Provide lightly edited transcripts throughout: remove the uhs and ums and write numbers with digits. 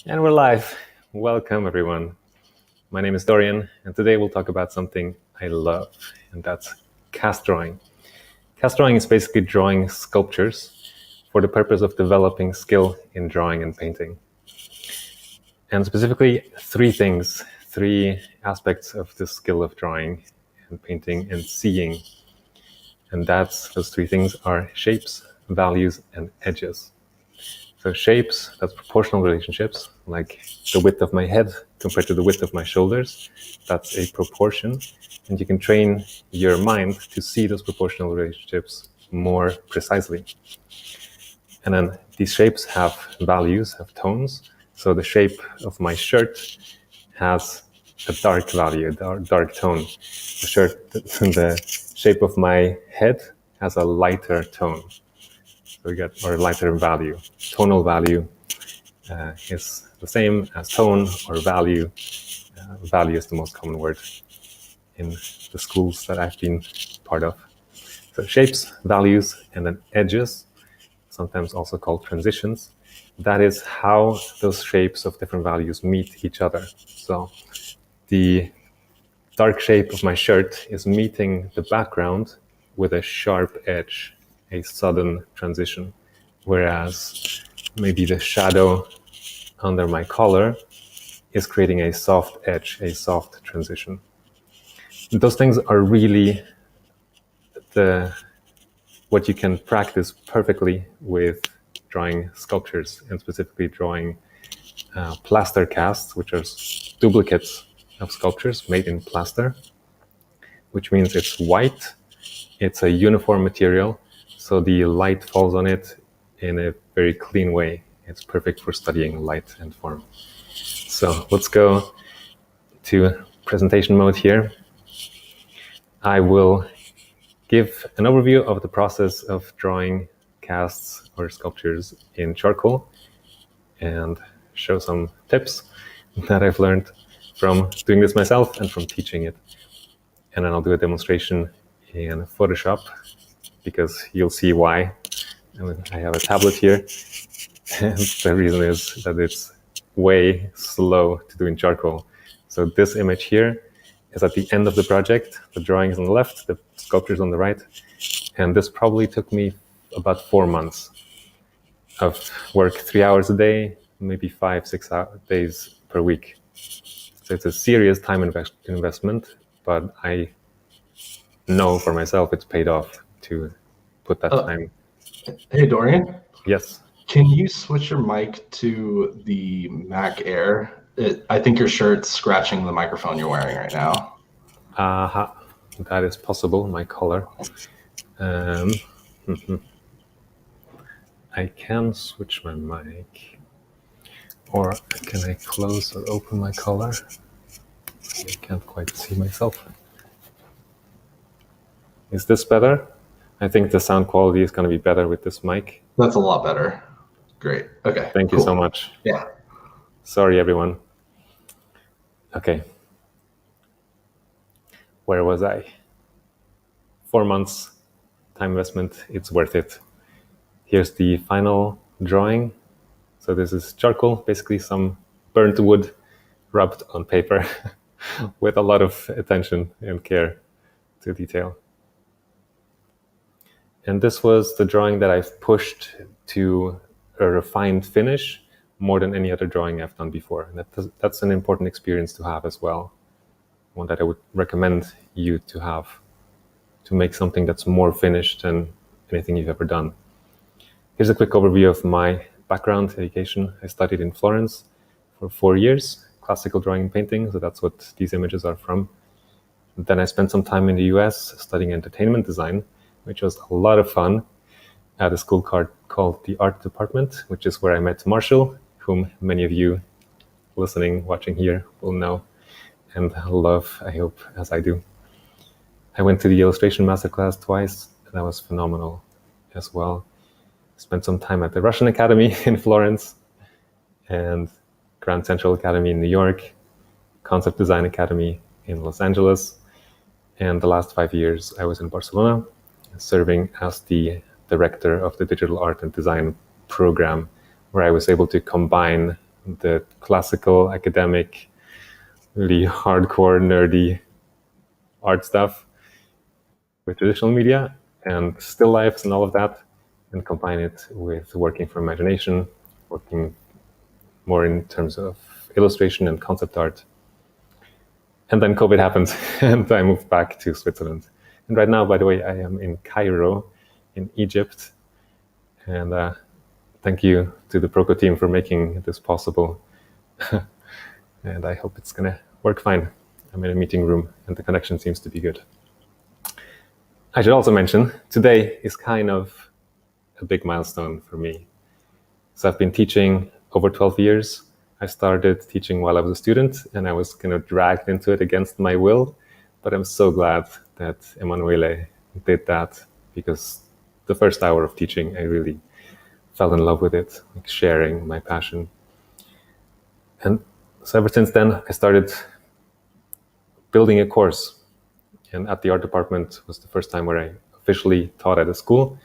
And we're live. Welcome, everyone. My name is Dorian, and today we'll talk about something I love, and that's cast drawing. Cast drawing is basically drawing sculptures for the purpose of developing skill in drawing and painting. And specifically, three aspects of the skill of drawing and painting and seeing. And those three things are shapes, values, and edges. So shapes, that's proportional relationships, like the width of my head compared to the width of my shoulders. That's a proportion. And you can train your mind to see those proportional relationships more precisely. And then these shapes have values, have tones. So the shape of my shirt has a dark value, a dark tone. The shape of my head has a lighter tone. So we get or lighter value. Tonal value is the same as tone or value. Value is the most common word in the schools that I've been part of. So shapes, values, and then edges, sometimes also called transitions. That is how those shapes of different values meet each other. So the dark shape of my shirt is meeting the background with a sharp edge, a sudden transition, whereas maybe the shadow under my collar is creating a soft edge, a soft transition. Those things are really what you can practice perfectly with drawing sculptures, and specifically drawing plaster casts, which are duplicates of sculptures made in plaster, which means it's white, it's a uniform material, so the light falls on it in a very clean way. It's perfect for studying light and form. So let's go to presentation mode here. I will give an overview of the process of drawing casts or sculptures in charcoal and show some tips that I've learned from doing this myself and from teaching it. And then I'll do a demonstration in Photoshop, because you'll see why. I have a tablet here, and the reason is that it's way slow to do in charcoal. So this image here is at the end of the project. The drawing is on the left, the sculpture is on the right. And this probably took me about 4 months of work, 3 hours a day, maybe 5-6 days per week. So it's a serious time investment, but I know for myself it's paid off to put that time. Hey, Dorian? Yes. Can you switch your mic to the Mac Air? I think your shirt's scratching the microphone you're wearing right now. That is possible, my collar. I can switch my mic. Or can I close or open my collar? I can't quite see myself. Is this better? I think the sound quality is going to be better with this mic. That's a lot better. Great. Okay. Thank you so much. Yeah. Sorry, everyone. Okay. Where was I? 4 months time investment. It's worth it. Here's the final drawing. So this is charcoal, basically some burnt wood rubbed on paper with a lot of attention and care to detail. And this was the drawing that I've pushed to a refined finish more than any other drawing I've done before. And that's an important experience to have as well. One that I would recommend you to have, to make something that's more finished than anything you've ever done. Here's a quick overview of my background, education. I studied in Florence for 4 years, classical drawing and painting, so that's what these images are from. And then I spent some time in the US studying entertainment design, which was a lot of fun, at a school called the Art Department, which is where I met Marshall, whom many of you listening, watching here will know and love, I hope, as I do. I went to the illustration masterclass twice, and that was phenomenal as well. Spent some time at the Russian Academy in Florence and Grand Central Academy in New York, Concept Design Academy in Los Angeles. And the last 5 years I was in Barcelona, serving as the director of the Digital Art and Design program, where I was able to combine the classical academic, really hardcore, nerdy art stuff with traditional media and still lifes and all of that, and combine it with working for imagination, working more in terms of illustration and concept art. And then COVID happened, and I moved back to Switzerland. And right now, by the way, I am in Cairo, in Egypt. And thank you to the Proko team for making this possible. And I hope it's going to work fine. I'm in a meeting room, and the connection seems to be good. I should also mention, today is kind of a big milestone for me. So I've been teaching over 12 years. I started teaching while I was a student, and I was kind of dragged into it against my will. But I'm so glad that Emanuele did that, because the first hour of teaching, I really fell in love with it, like sharing my passion. And so ever since then, I started building a course. And at the art department was the first time where I officially taught at a school.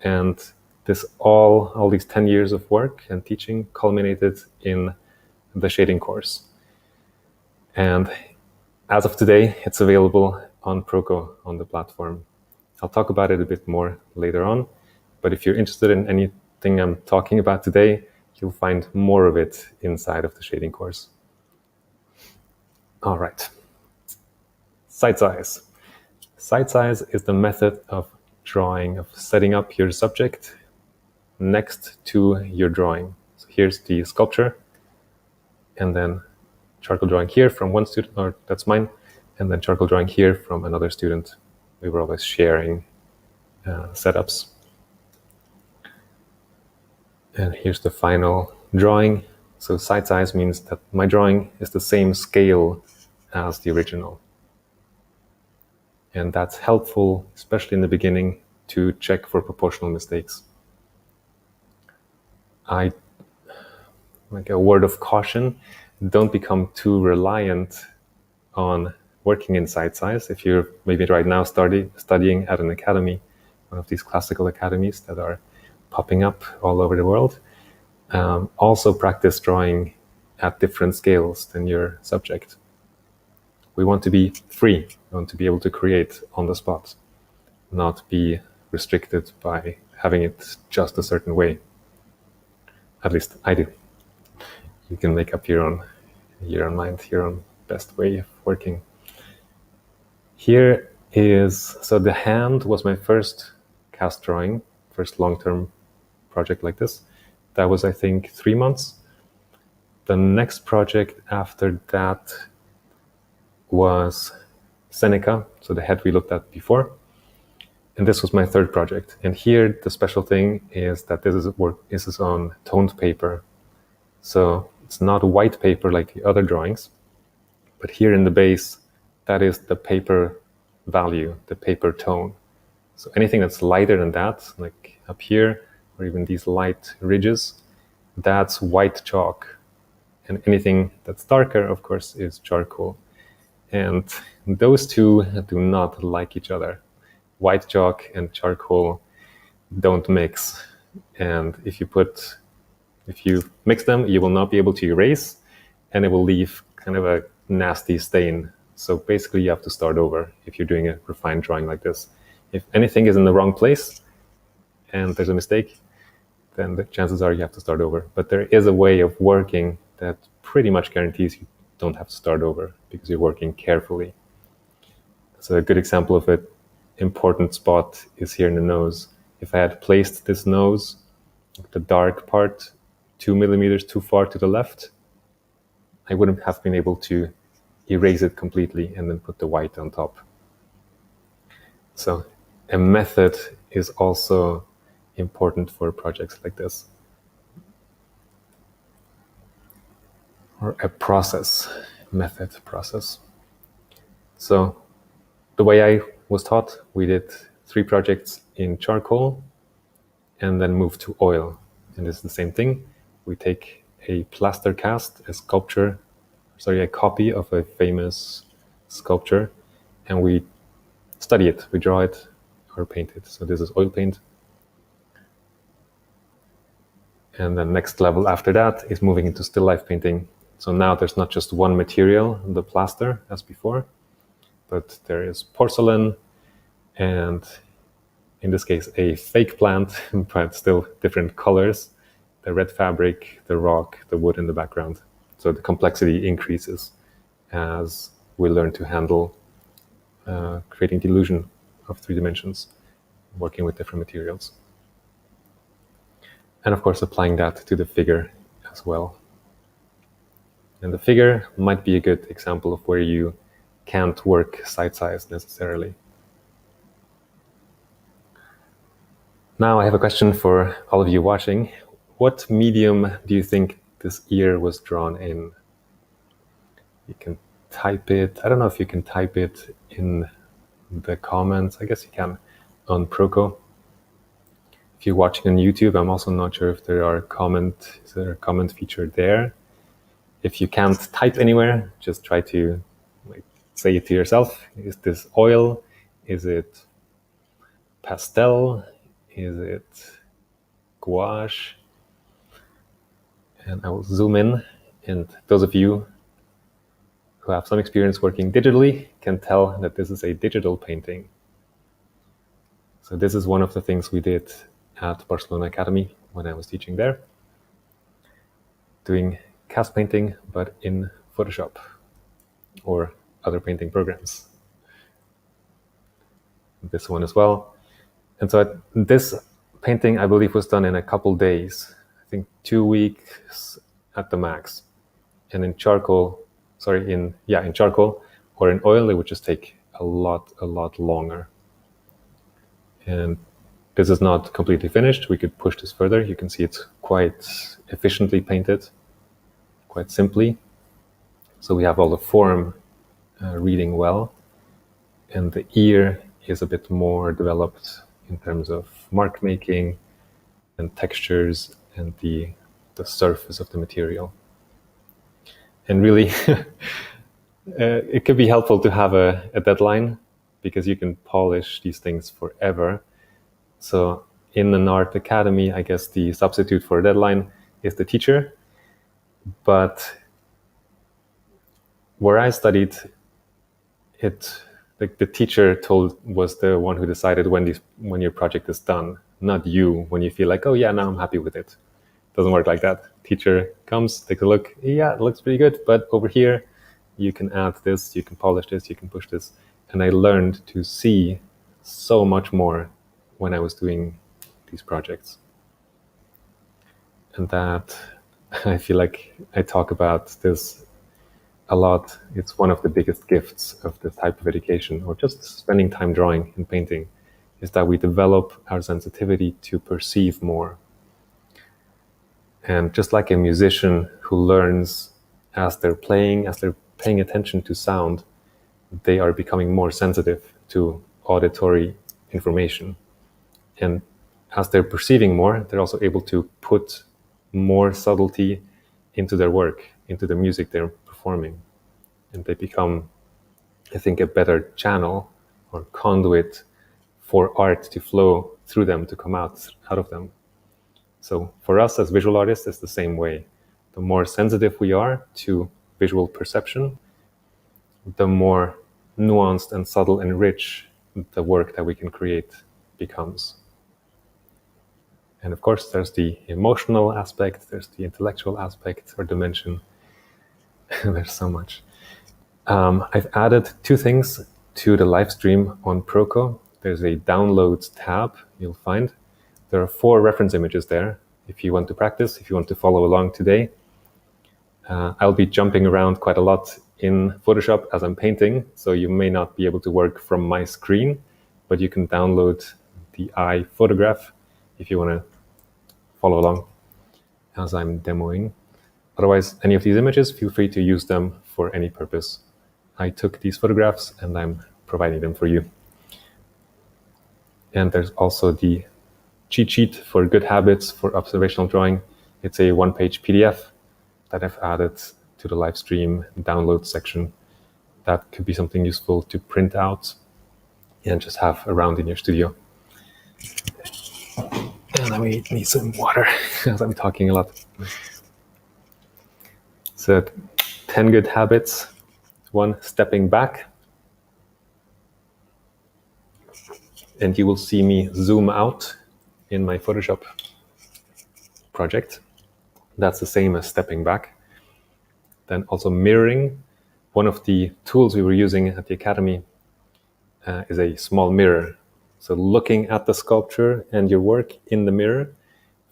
And this all these 10 years of work and teaching culminated in the shading course. And as of today, it's available on Proko on the platform. I'll talk about it a bit more later on, but if you're interested in anything I'm talking about today, you'll find more of it inside of the shading course. All right. Sight size. Sight size is the method of drawing, of setting up your subject next to your drawing. So here's the sculpture, and then charcoal drawing here from one student, or that's mine, and then charcoal drawing here from another student. We were always sharing setups. And here's the final drawing. So sight size means that my drawing is the same scale as the original. And that's helpful, especially in the beginning, to check for proportional mistakes. Like a word of caution, don't become too reliant on working in sight size. If you're maybe right now studying at an academy, one of these classical academies that are popping up all over the world, also practice drawing at different scales than your subject. We want to be free. We want to be able to create on the spot, not be restricted by having it just a certain way. At least I do. You can make up your own mind, your own best way of working. Here is, so the hand was my first cast drawing, first long-term project like this. That was, I think, 3 months. The next project after that was Seneca, so the head we looked at before. And this was my third project. And here, the special thing is that this is on toned paper. So it's not white paper like the other drawings, but here in the base, that is the paper value, the paper tone. So anything that's lighter than that, like up here, or even these light ridges, that's white chalk. And anything that's darker, of course, is charcoal. And those two do not like each other. White chalk and charcoal don't mix. And if you mix them, you will not be able to erase, and it will leave kind of a nasty stain. So basically you have to start over if you're doing a refined drawing like this. If anything is in the wrong place and there's a mistake, then the chances are you have to start over. But there is a way of working that pretty much guarantees you don't have to start over because you're working carefully. So a good example of an important spot is here in the nose. If I had placed this nose, the dark part, 2 millimeters too far to the left, I wouldn't have been able to erase it completely and then put the white on top. So a method is also important for projects like this. Or a process, process. So the way I was taught, we did 3 projects in charcoal and then moved to oil. And it's the same thing. We take a plaster cast, a copy of a famous sculpture, and we study it, we draw it or paint it. So this is oil paint. And the next level after that is moving into still life painting. So now there's not just one material, the plaster, as before, but there is porcelain and, in this case, a fake plant, but still different colors, the red fabric, the rock, the wood in the background. So the complexity increases as we learn to handle creating the illusion of 3 dimensions, working with different materials. And of course, applying that to the figure as well. And the figure might be a good example of where you can't work side size necessarily. Now I have a question for all of you watching. What medium do you think this ear was drawn in? You can type it. I don't know if you can type it in the comments. I guess you can on Proko. If you're watching on YouTube, I'm also not sure if is there a comment feature there. If you can't type anywhere, just try to say it to yourself. Is this oil? Is it pastel? Is it gouache? And I will zoom in, and those of you who have some experience working digitally can tell that this is a digital painting. So this is one of the things we did at Barcelona Academy when I was teaching there, doing cast painting, but in Photoshop or other painting programs. This one as well. And so this painting, I believe, was done in a couple days. I think 2 weeks at the max. And in charcoal, in charcoal or in oil, it would just take a lot longer. And this is not completely finished. We could push this further. You can see it's quite efficiently painted, quite simply. So we have all the form reading well. And the ear is a bit more developed in terms of mark making and textures and the surface of the material. And really, it could be helpful to have a deadline, because you can polish these things forever. So in an art academy, I guess the substitute for a deadline is the teacher. But where I studied, the teacher was the one who decided when your project is done, not you, when you feel like, oh yeah, now I'm happy with it. Doesn't work like that. Teacher comes, takes a look, yeah, it looks pretty good, but over here, you can add this, you can polish this, you can push this. And I learned to see so much more when I was doing these projects. And that, I feel like I talk about this a lot. It's one of the biggest gifts of this type of education, or just spending time drawing and painting, is that we develop our sensitivity to perceive more. And just like a musician who learns as they're paying attention to sound, they are becoming more sensitive to auditory information. And as they're perceiving more, they're also able to put more subtlety into their work, into the music they're performing. And they become, I think, a better channel or conduit for art to flow through them, to come out of them. So for us as visual artists, it's the same way. The more sensitive we are to visual perception, the more nuanced and subtle and rich the work that we can create becomes. And of course, there's the emotional aspect, there's the intellectual aspect or dimension. There's so much. I've added 2 things to the live stream on Proko. There's a downloads tab you'll find. There are 4 reference images there if you want to practice, if you want to follow along today. I'll be jumping around quite a lot in Photoshop as I'm painting, so you may not be able to work from my screen, but you can download the iPhotograph if you want to follow along as I'm demoing. Otherwise, any of these images, feel free to use them for any purpose. I took these photographs and I'm providing them for you. And there's also the cheat sheet for good habits for observational drawing. It's a 1-page PDF that I've added to the live stream download section. That could be something useful to print out and just have around in your studio. And let me need some water because I'm talking a lot. So 10 good habits. 1, stepping back. And you will see me zoom out in my Photoshop project. That's the same as stepping back. Then also mirroring. One of the tools we were using at the Academy is a small mirror. So looking at the sculpture and your work in the mirror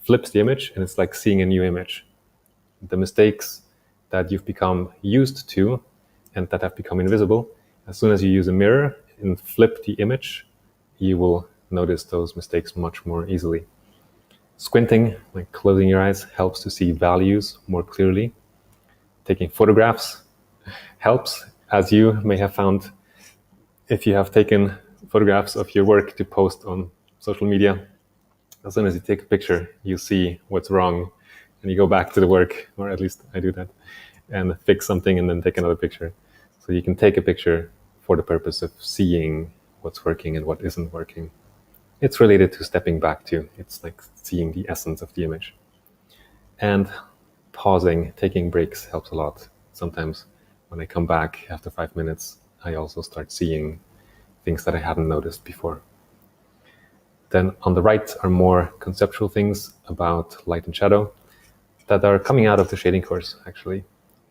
flips the image, and it's like seeing a new image. The mistakes that you've become used to and that have become invisible, as soon as you use a mirror and flip the image, you will notice those mistakes much more easily. Squinting, like closing your eyes, helps to see values more clearly. Taking photographs helps, as you may have found if you have taken photographs of your work to post on social media. As soon as you take a picture, you see what's wrong, and you go back to the work, or at least I do that, and fix something and then take another picture. So you can take a picture for the purpose of seeing what's working and what isn't working. It's related to stepping back too. It's like seeing the essence of the image. And pausing, taking breaks helps a lot. Sometimes when I come back after 5 minutes, I also start seeing things that I hadn't noticed before. Then on the right are more conceptual things about light and shadow that are coming out of the shading course, actually.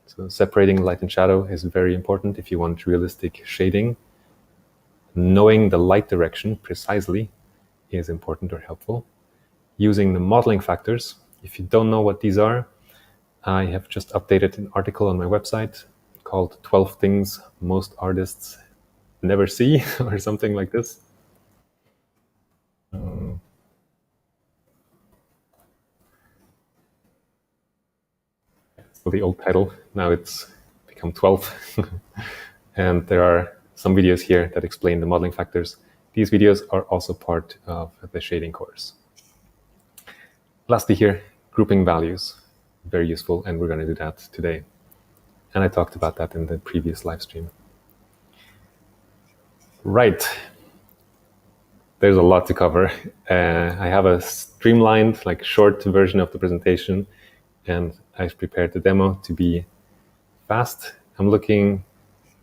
So separating light and shadow is very important if you want realistic shading. Knowing the light direction precisely is important or helpful. Using the modeling factors. If you don't know what these are, I have just updated an article on my website called 12 Things Most Artists Never See, or something like this. So the old title, now it's become 12. And there are some videos here that explain the modeling factors. These videos are also part of the shading course. Lastly here, grouping values. Very useful, and we're going to do that today. And I talked about that in the previous live stream. Right. There's a lot to cover. I have a streamlined, like short version of the presentation, and I've prepared the demo to be fast. I'm looking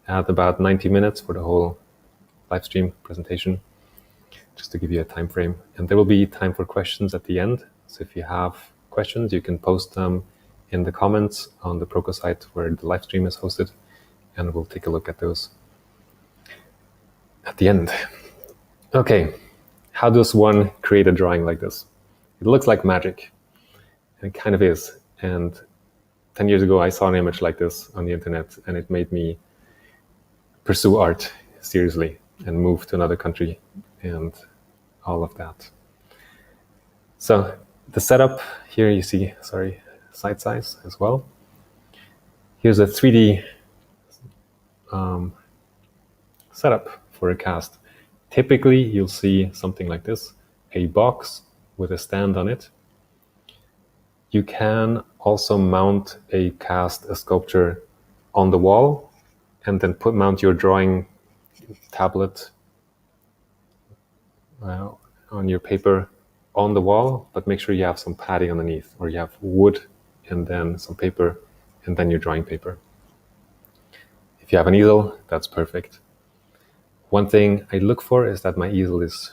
at about 90 minutes for the whole live stream presentation, just to give you a time frame. And there will be time for questions at the end. So if you have questions, you can post them in the comments on the Proko site where the live stream is hosted, and we'll take a look at those at the end. Okay, how does one create a drawing like this? It looks like magic, and it kind of is. And 10 years ago, I saw an image like this on the internet, and it made me pursue art seriously and move to another country and all of that. So the setup here, you see, side size as well. Here's a 3D setup for a cast. Typically, you'll see something like this, a box with a stand on it. You can also mount a sculpture on the wall, and then mount your drawing tablet on your paper on the wall, but make sure you have some padding underneath, or you have wood and then some paper, and then your drawing paper. If you have an easel, that's perfect. One thing I look for is that my easel is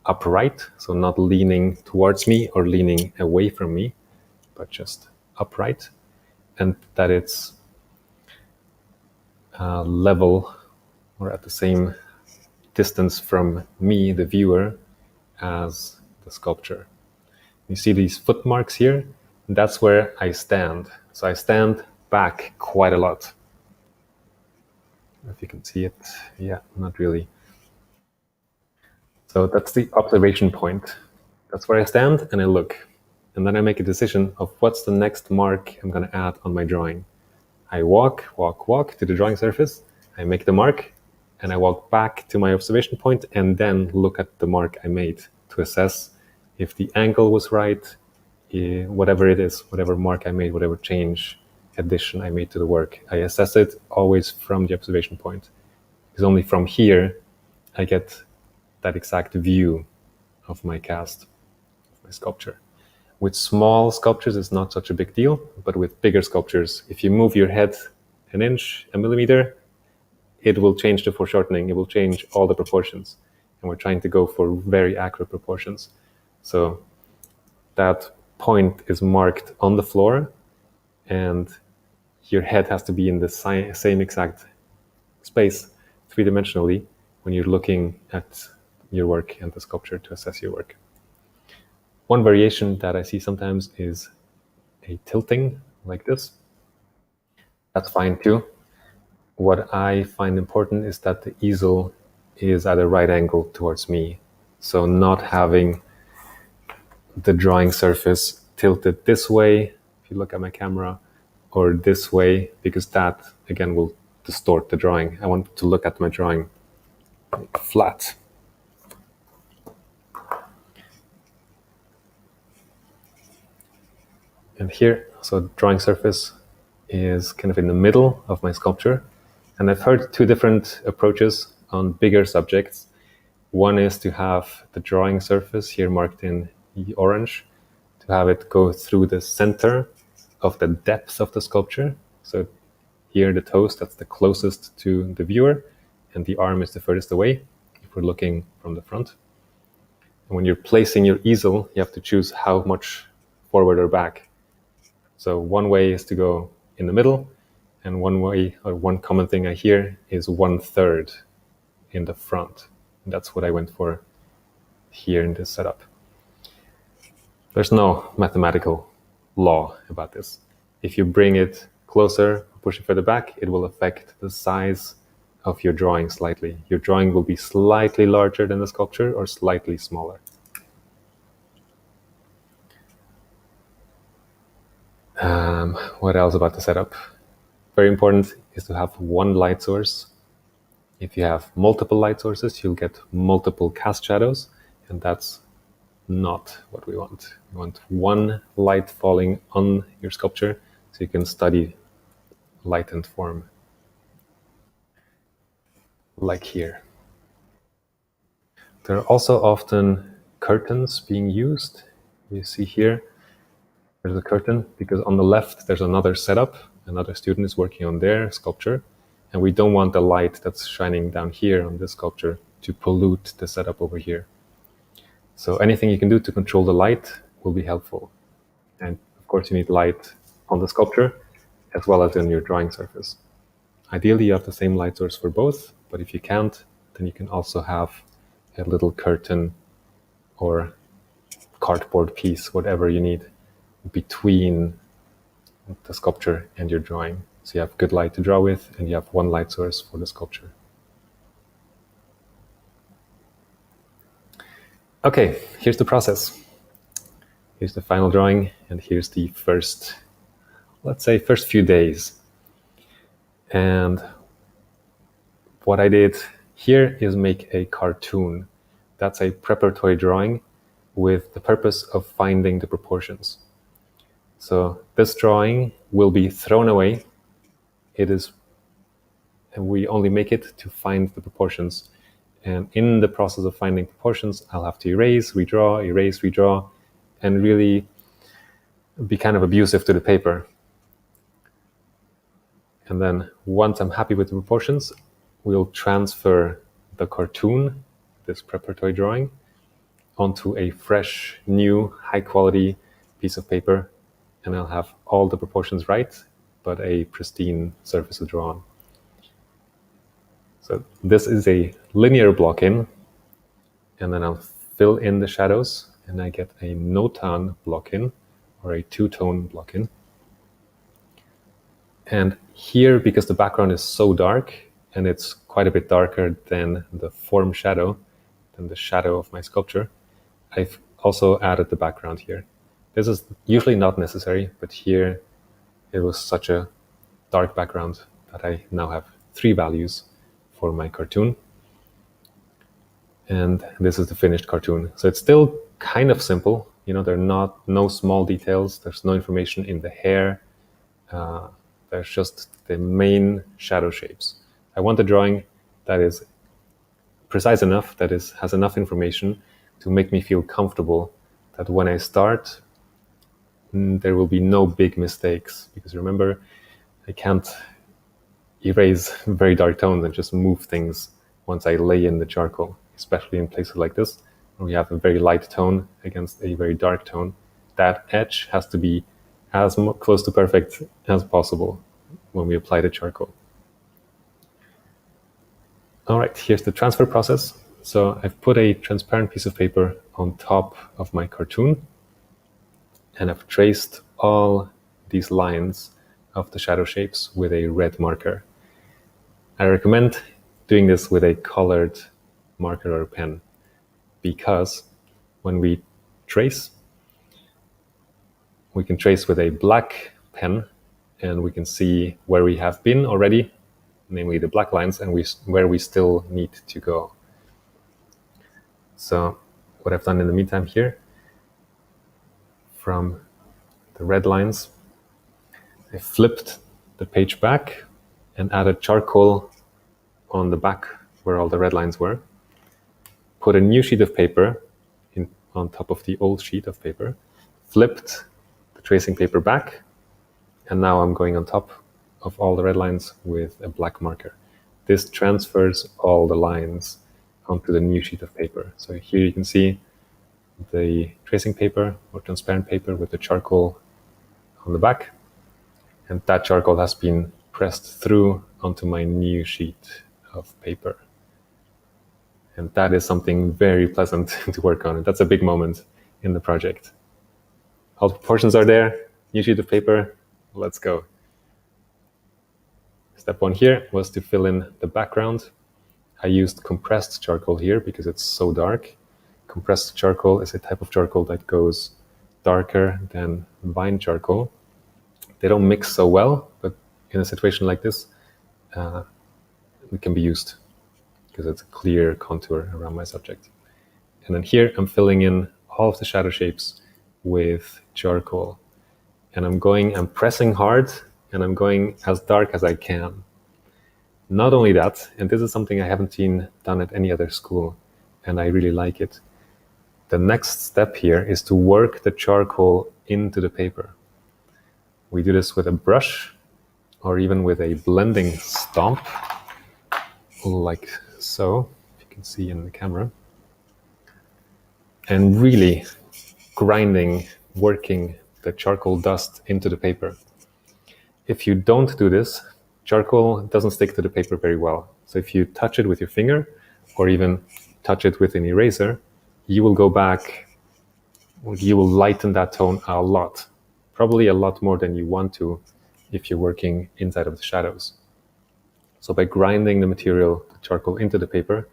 upright, so not leaning towards me or leaning away from me, but just upright, and that it's level or at the same distance from me, the viewer, as the sculpture. You see these footmarks here? That's where I stand. So I stand back quite a lot. If you can see it, yeah, not really. So that's the observation point. That's where I stand and I look. And then I make a decision of what's the next mark I'm going to add on my drawing. I walk to the drawing surface, I make the mark, and I walk back to my observation point and then look at the mark I made to assess if the angle was right, whatever it is, whatever mark I made, whatever addition I made to the work. I assess it always from the observation point, because only from here I get that exact view of my cast, my sculpture. With small sculptures, it's not such a big deal, but with bigger sculptures, if you move your head an inch, a millimeter, it will change the foreshortening. It will change all the proportions. And we're trying to go for very accurate proportions. So that point is marked on the floor, and your head has to be in the same exact space three-dimensionally when you're looking at your work and the sculpture to assess your work. One variation that I see sometimes is a tilting like this. That's fine too. What I find important is that the easel is at a right angle towards me. So not having the drawing surface tilted this way, if you look at my camera, or this way, because that, again, will distort the drawing. I want to look at my drawing flat. And here, so drawing surface is kind of in the middle of my sculpture. And I've heard two different approaches on bigger subjects. One is to have the drawing surface here marked in orange, to have it go through the center of the depth of the sculpture. So here the toes, that's the closest to the viewer, and the arm is the furthest away if we're looking from the front. And when you're placing your easel, you have to choose how much forward or back. So one way is to go in the middle, and one way, or one common thing I hear, is 1/3 in the front. And that's what I went for here in this setup. There's no mathematical law about this. If you bring it closer, push it further back, it will affect the size of your drawing slightly. Your drawing will be slightly larger than the sculpture or slightly smaller. What else about the setup? Very important is to have one light source. If you have multiple light sources, you'll get multiple cast shadows, and that's not what we want. We want one light falling on your sculpture so you can study light and form, like here. There are also often curtains being used. You see here, there's a curtain because on the left there's another setup. Another student is working on their sculpture, and we don't want the light that's shining down here on this sculpture to pollute the setup over here. So anything you can do to control the light will be helpful. And of course you need light on the sculpture as well as in your drawing surface. Ideally you have the same light source for both, but if you can't, then you can also have a little curtain or cardboard piece, whatever you need, between the sculpture and your drawing. So you have good light to draw with, and you have one light source for the sculpture. Okay, here's the process. Here's the final drawing, and here's the first, let's say, first few days. And what I did here is make a cartoon. That's a preparatory drawing with the purpose of finding the proportions. So this drawing will be thrown away. And we only make it to find the proportions. And in the process of finding proportions, I'll have to erase, redraw, and really be kind of abusive to the paper. And then once I'm happy with the proportions, we'll transfer the cartoon, this preparatory drawing, onto a fresh, new, high-quality piece of paper, and I'll have all the proportions right, but a pristine surface to draw on. So this is a linear Blockin, and then I'll fill in the shadows, and I get a no-tone Blockin, or a two-tone Blockin. And here, because the background is so dark, and it's quite a bit darker than the form shadow, than the shadow of my sculpture, I've also added the background here. This is usually not necessary, but here it was such a dark background that I now have 3 values for my cartoon. And this is the finished cartoon. So it's still kind of simple. You know, there are no small details. There's no information in the hair. There's just the main shadow shapes. I want a drawing that is precise enough, that has enough information to make me feel comfortable that when I start, there will be no big mistakes, because remember, I can't erase very dark tones and just move things once I lay in the charcoal, especially in places like this, where we have a very light tone against a very dark tone. That edge has to be as close to perfect as possible when we apply the charcoal. All right, here's the transfer process. So I've put a transparent piece of paper on top of my cartoon, and I've traced all these lines of the shadow shapes with a red marker. I recommend doing this with a colored marker or pen, because when we trace, we can trace with a black pen, and we can see where we have been already, namely the black lines, and where we still need to go. So what I've done in the meantime here, from the red lines, I flipped the page back and added charcoal on the back where all the red lines were, put a new sheet of paper on top of the old sheet of paper, flipped the tracing paper back, and now I'm going on top of all the red lines with a black marker. This transfers all the lines onto the new sheet of paper. So here you can see the tracing paper or transparent paper with the charcoal on the back, and that charcoal has been pressed through onto my new sheet of paper. And that is something very pleasant to work on. And that's a big moment in the project. All the proportions are there, new sheet of paper, let's go. Step one here was to fill in the background. I used compressed charcoal here because it's so dark. Compressed charcoal is a type of charcoal that goes darker than vine charcoal. They don't mix so well, but in a situation like this, it can be used because it's a clear contour around my subject. And then here I'm filling in all of the shadow shapes with charcoal. And I'm pressing hard, and I'm going as dark as I can. Not only that, and this is something I haven't seen done at any other school, and I really like it. The next step here is to work the charcoal into the paper. We do this with a brush or even with a blending stomp, like so, if you can see in the camera. And really grinding, working the charcoal dust into the paper. If you don't do this, charcoal doesn't stick to the paper very well. So if you touch it with your finger or even touch it with an eraser, you will go back, you will lighten that tone a lot, probably a lot more than you want to if you're working inside of the shadows. So by grinding the material, the charcoal into the paper,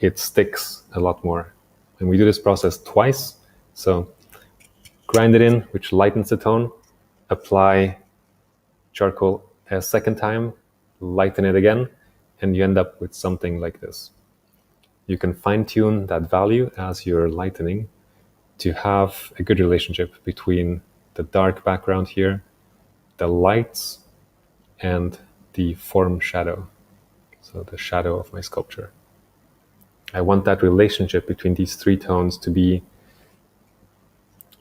it sticks a lot more. And we do this process twice. So grind it in, which lightens the tone, apply charcoal a second time, lighten it again, and you end up with something like this. You can fine-tune that value as you're lightening to have a good relationship between the dark background here, the lights, and the form shadow, so the shadow of my sculpture. I want that relationship between these three tones to be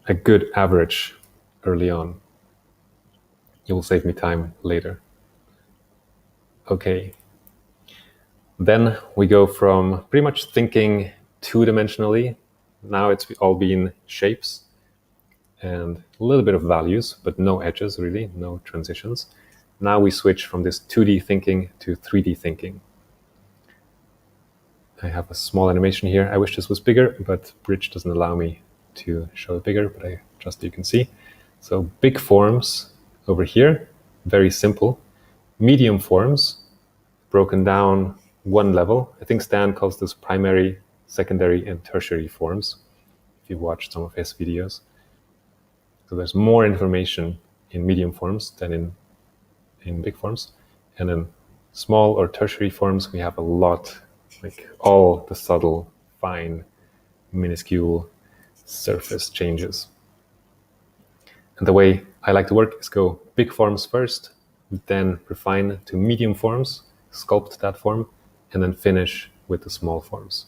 a good average early on. It will save me time later. Okay. Then we go from pretty much thinking two-dimensionally. Now it's all been shapes and a little bit of values, but no edges really, no transitions. Now we switch from this 2D thinking to 3D thinking. I have a small animation here. I wish this was bigger, but Bridge doesn't allow me to show it bigger, but I trust you can see. So big forms over here, very simple. Medium forms, broken down one level. I think Stan calls this primary, secondary, and tertiary forms, if you've watched some of his videos. So there's more information in medium forms than in big forms. And in small or tertiary forms, we have a lot, like all the subtle, fine, minuscule surface changes. And the way I like to work is go big forms first, then refine to medium forms, sculpt that form, and then finish with the small forms.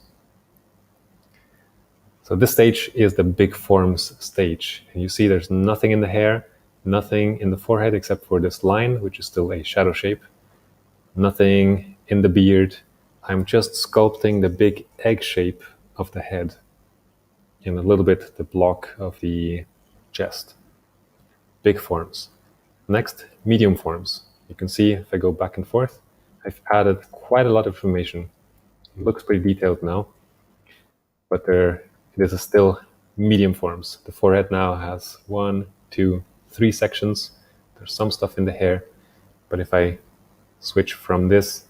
So this stage is the big forms stage. And you see there's nothing in the hair, nothing in the forehead except for this line, which is still a shadow shape. Nothing in the beard. I'm just sculpting the big egg shape of the head and a little bit the block of the chest. Big forms. Next, medium forms. You can see if I go back and forth, I've added quite a lot of information. It looks pretty detailed now, but this is still medium forms. The forehead now has 1, 2, 3 sections. There's some stuff in the hair, but if I switch from this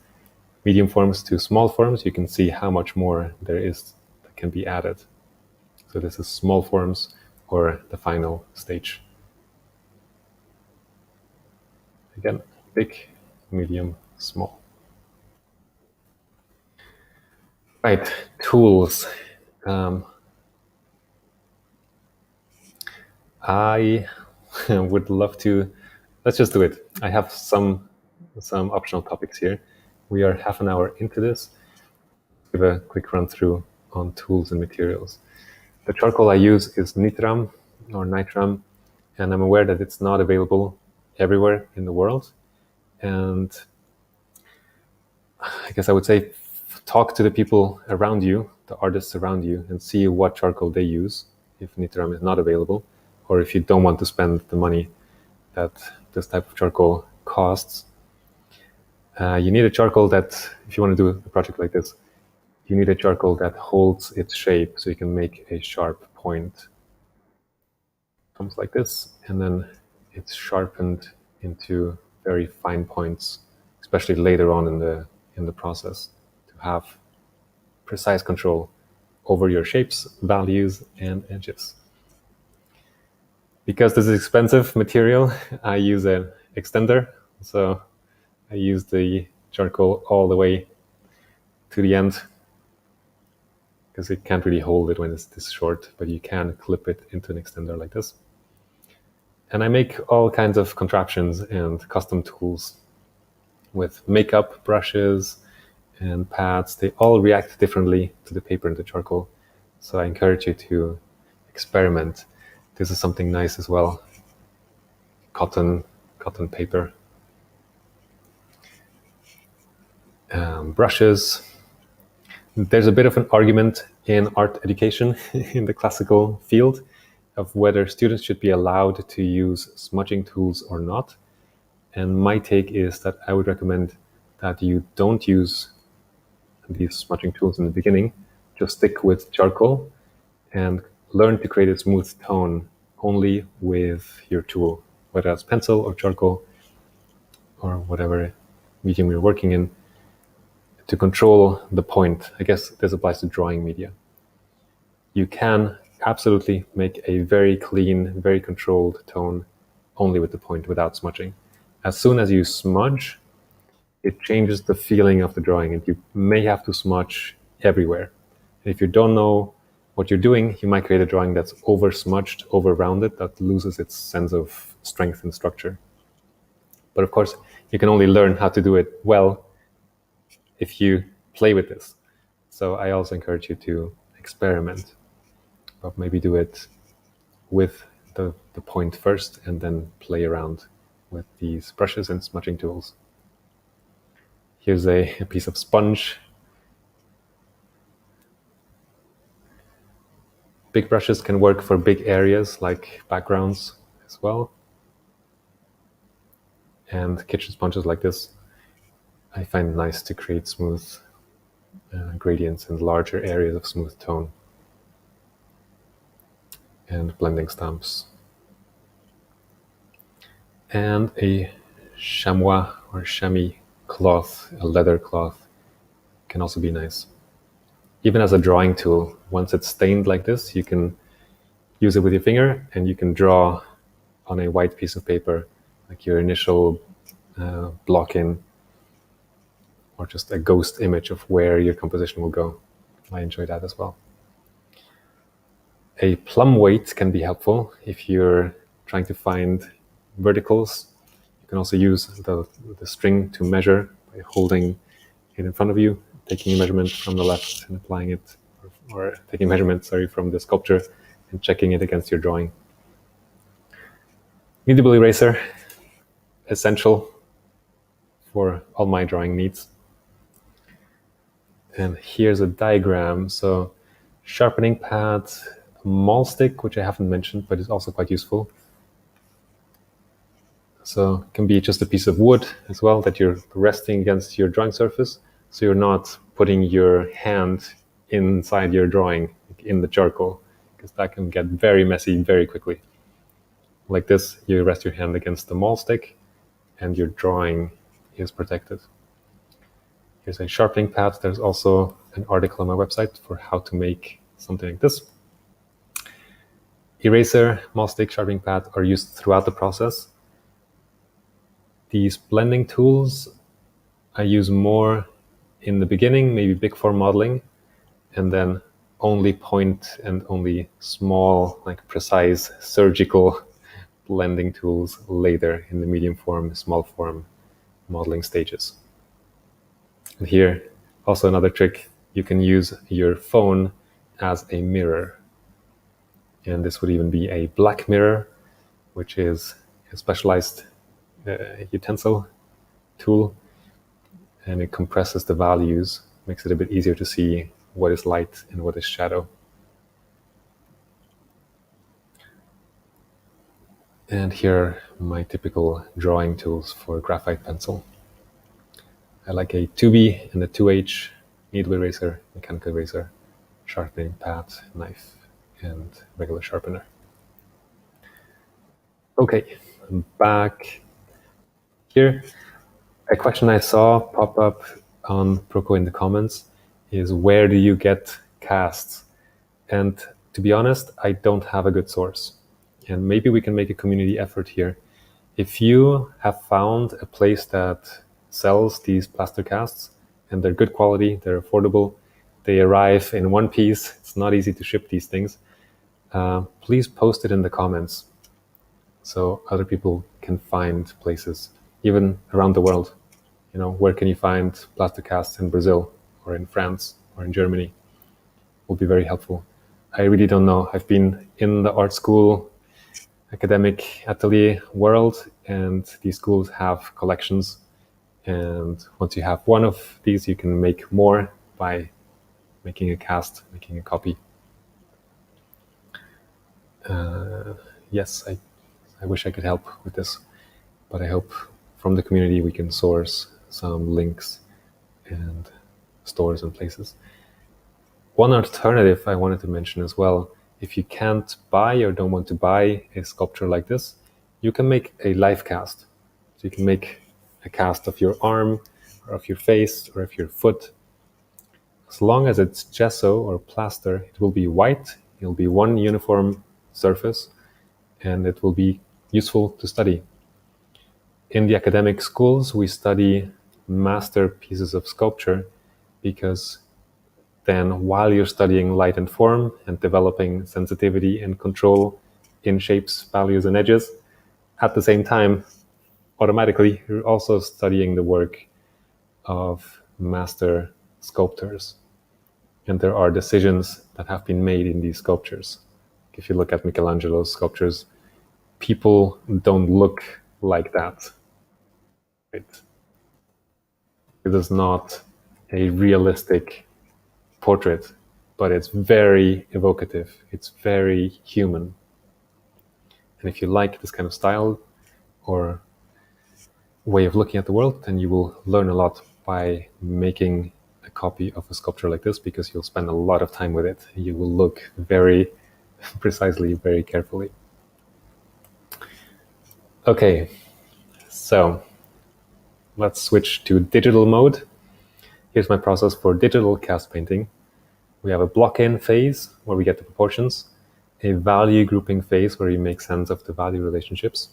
medium forms to small forms, you can see how much more there is that can be added. So this is small forms, or the final stage. Again, big, medium, small. Right, tools. I would love to, let's just do it. I have some optional topics here. We are half an hour into this. Give a quick run through on tools and materials. The charcoal I use is Nitram or Nitram, and I'm aware that it's not available everywhere in the world. And I guess I would say talk to the people around you, the artists around you, and see what charcoal they use if Nitram is not available, or if you don't want to spend the money that this type of charcoal costs. You need a charcoal that, if you want to do a project like this, you need a charcoal that holds its shape so you can make a sharp point. Comes like this, and then it's sharpened into very fine points, especially later on in the process, to have precise control over your shapes, values, and edges. Because this is expensive material, I use an extender. So I use the charcoal all the way to the end, because it can't really hold it when it's this short, but you can clip it into an extender like this. And I make all kinds of contraptions and custom tools with makeup brushes and pads. They all react differently to the paper and the charcoal. So I encourage you to experiment. This is something nice as well. Cotton paper. Brushes. There's a bit of an argument in art education in the classical field of whether students should be allowed to use smudging tools or not. And my take is that I would recommend that you don't use these smudging tools in the beginning. Just stick with charcoal and learn to create a smooth tone only with your tool, whether that's pencil or charcoal or whatever medium you're working in, to control the point. I guess this applies to drawing media. You can absolutely make a very clean, very controlled tone only with the point, without smudging. As soon as you smudge, it changes the feeling of the drawing, and you may have to smudge everywhere. And if you don't know what you're doing, you might create a drawing that's over smudged, over rounded, that loses its sense of strength and structure. But of course, you can only learn how to do it well if you play with this. So I also encourage you to experiment, but maybe do it with the point first and then play around with these brushes and smudging tools. Here's a piece of sponge. Big brushes can work for big areas like backgrounds as well. And kitchen sponges like this, I find nice to create smooth gradients and larger areas of smooth tone. And blending stamps. And a chamois or chamois cloth, a leather cloth, can also be nice. Even as a drawing tool, once it's stained like this, you can use it with your finger and you can draw on a white piece of paper, like your initial Blockin, or just a ghost image of where your composition will go. I enjoy that as well. A plumb weight can be helpful if you're trying to find verticals. You can also use the string to measure by holding it in front of you, taking a measurement from the left and applying it, or or taking measurements, from the sculpture and checking it against your drawing. Kneadable eraser, essential for all my drawing needs. And here's a diagram. So sharpening pad, maul stick, which I haven't mentioned, but is also quite useful. So it can be just a piece of wood as well that you're resting against your drawing surface. So you're not putting your hand inside your drawing in the charcoal, because that can get very messy very quickly. Like this, you rest your hand against the maul stick and your drawing is protected. Here's a sharpening pad. There's also an article on my website for how to make something like this. Eraser, maul stick, sharpening pad are used throughout the process. These blending tools I use more in the beginning, maybe big form modeling, and then only point and only small, like precise surgical blending tools later in the medium form, small form modeling stages. And here, also another trick, you can use your phone as a mirror. And this would even be a black mirror, which is a specialized utensil tool, and it compresses the values, makes it a bit easier to see what is light and what is shadow. And here are my typical drawing tools for graphite pencil. I like a 2B and a 2H, needle eraser, mechanical eraser, sharpening pad, knife, and regular sharpener. Okay, I'm back here. A question I saw pop up on Proko in the comments is, where do you get casts? And to be honest, I don't have a good source. And maybe we can make a community effort here. If you have found a place that sells these plaster casts and they're good quality, they're affordable, they arrive in one piece, it's not easy to ship these things, please post it in the comments so other people can find places, even around the world. You know, where can you find plaster casts in Brazil or in France or in Germany? Will be very helpful. I really don't know. I've been in the art school, academic atelier world, and these schools have collections. And once you have one of these, you can make more by making a cast, making a copy. Yes, I wish I could help with this, but I hope from the community we can source some links and stores and places. One alternative I wanted to mention as well, if you can't buy or don't want to buy a sculpture like this, you can make a live cast. So you can make a cast of your arm or of your face or of your foot. As long as it's gesso or plaster, it will be white, it will be one uniform surface, and it will be useful to study. In the academic schools, we study masterpieces of sculpture because then while you're studying light and form and developing sensitivity and control in shapes, values, and edges, at the same time, automatically, you're also studying the work of master sculptors. And there are decisions that have been made in these sculptures. If you look at Michelangelo's sculptures, people don't look like that. Right? It is not a realistic portrait, but it's very evocative. It's very human. And if you like this kind of style or way of looking at the world, then you will learn a lot by making a copy of a sculpture like this, because you'll spend a lot of time with it. You will look very precisely, very carefully. Okay, so let's switch to digital mode. Here's my process for digital cast painting. We have a Blockin phase where we get the proportions, a value grouping phase where you make sense of the value relationships,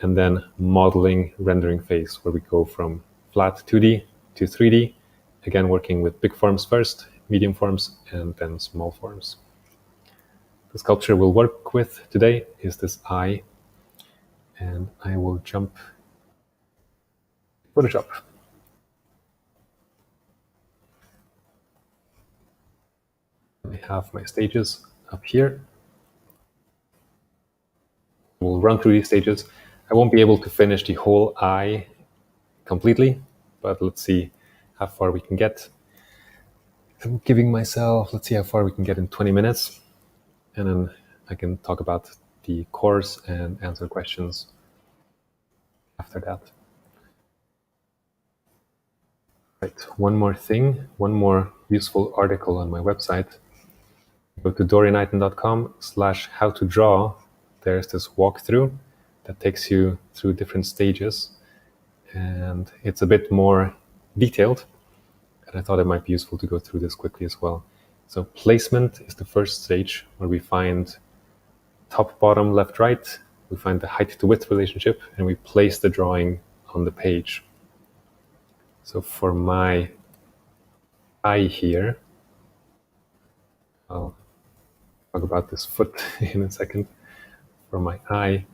and then modeling rendering phase where we go from flat 2D to 3D, again working with big forms first, medium forms, and then small forms. The sculpture we'll work with today is this eye, and I will jump have my stages up here. We'll run through these stages. I won't be able to finish the whole eye completely, but let's see how far we can get. I'm giving myself, let's see how far we can get in 20 minutes. And then I can talk about the course and answer questions after that. Right, one more thing, one more useful article on my website. Go to dorianiten.com/how-to-draw. There's this walkthrough that takes you through different stages, and it's a bit more detailed, and I thought it might be useful to go through this quickly as well. So placement is the first stage, where we find top, bottom, left, right. We find the height to width relationship, and we place the drawing on the page. So for my eye here, I'll talk about this foot in a second. For my eye,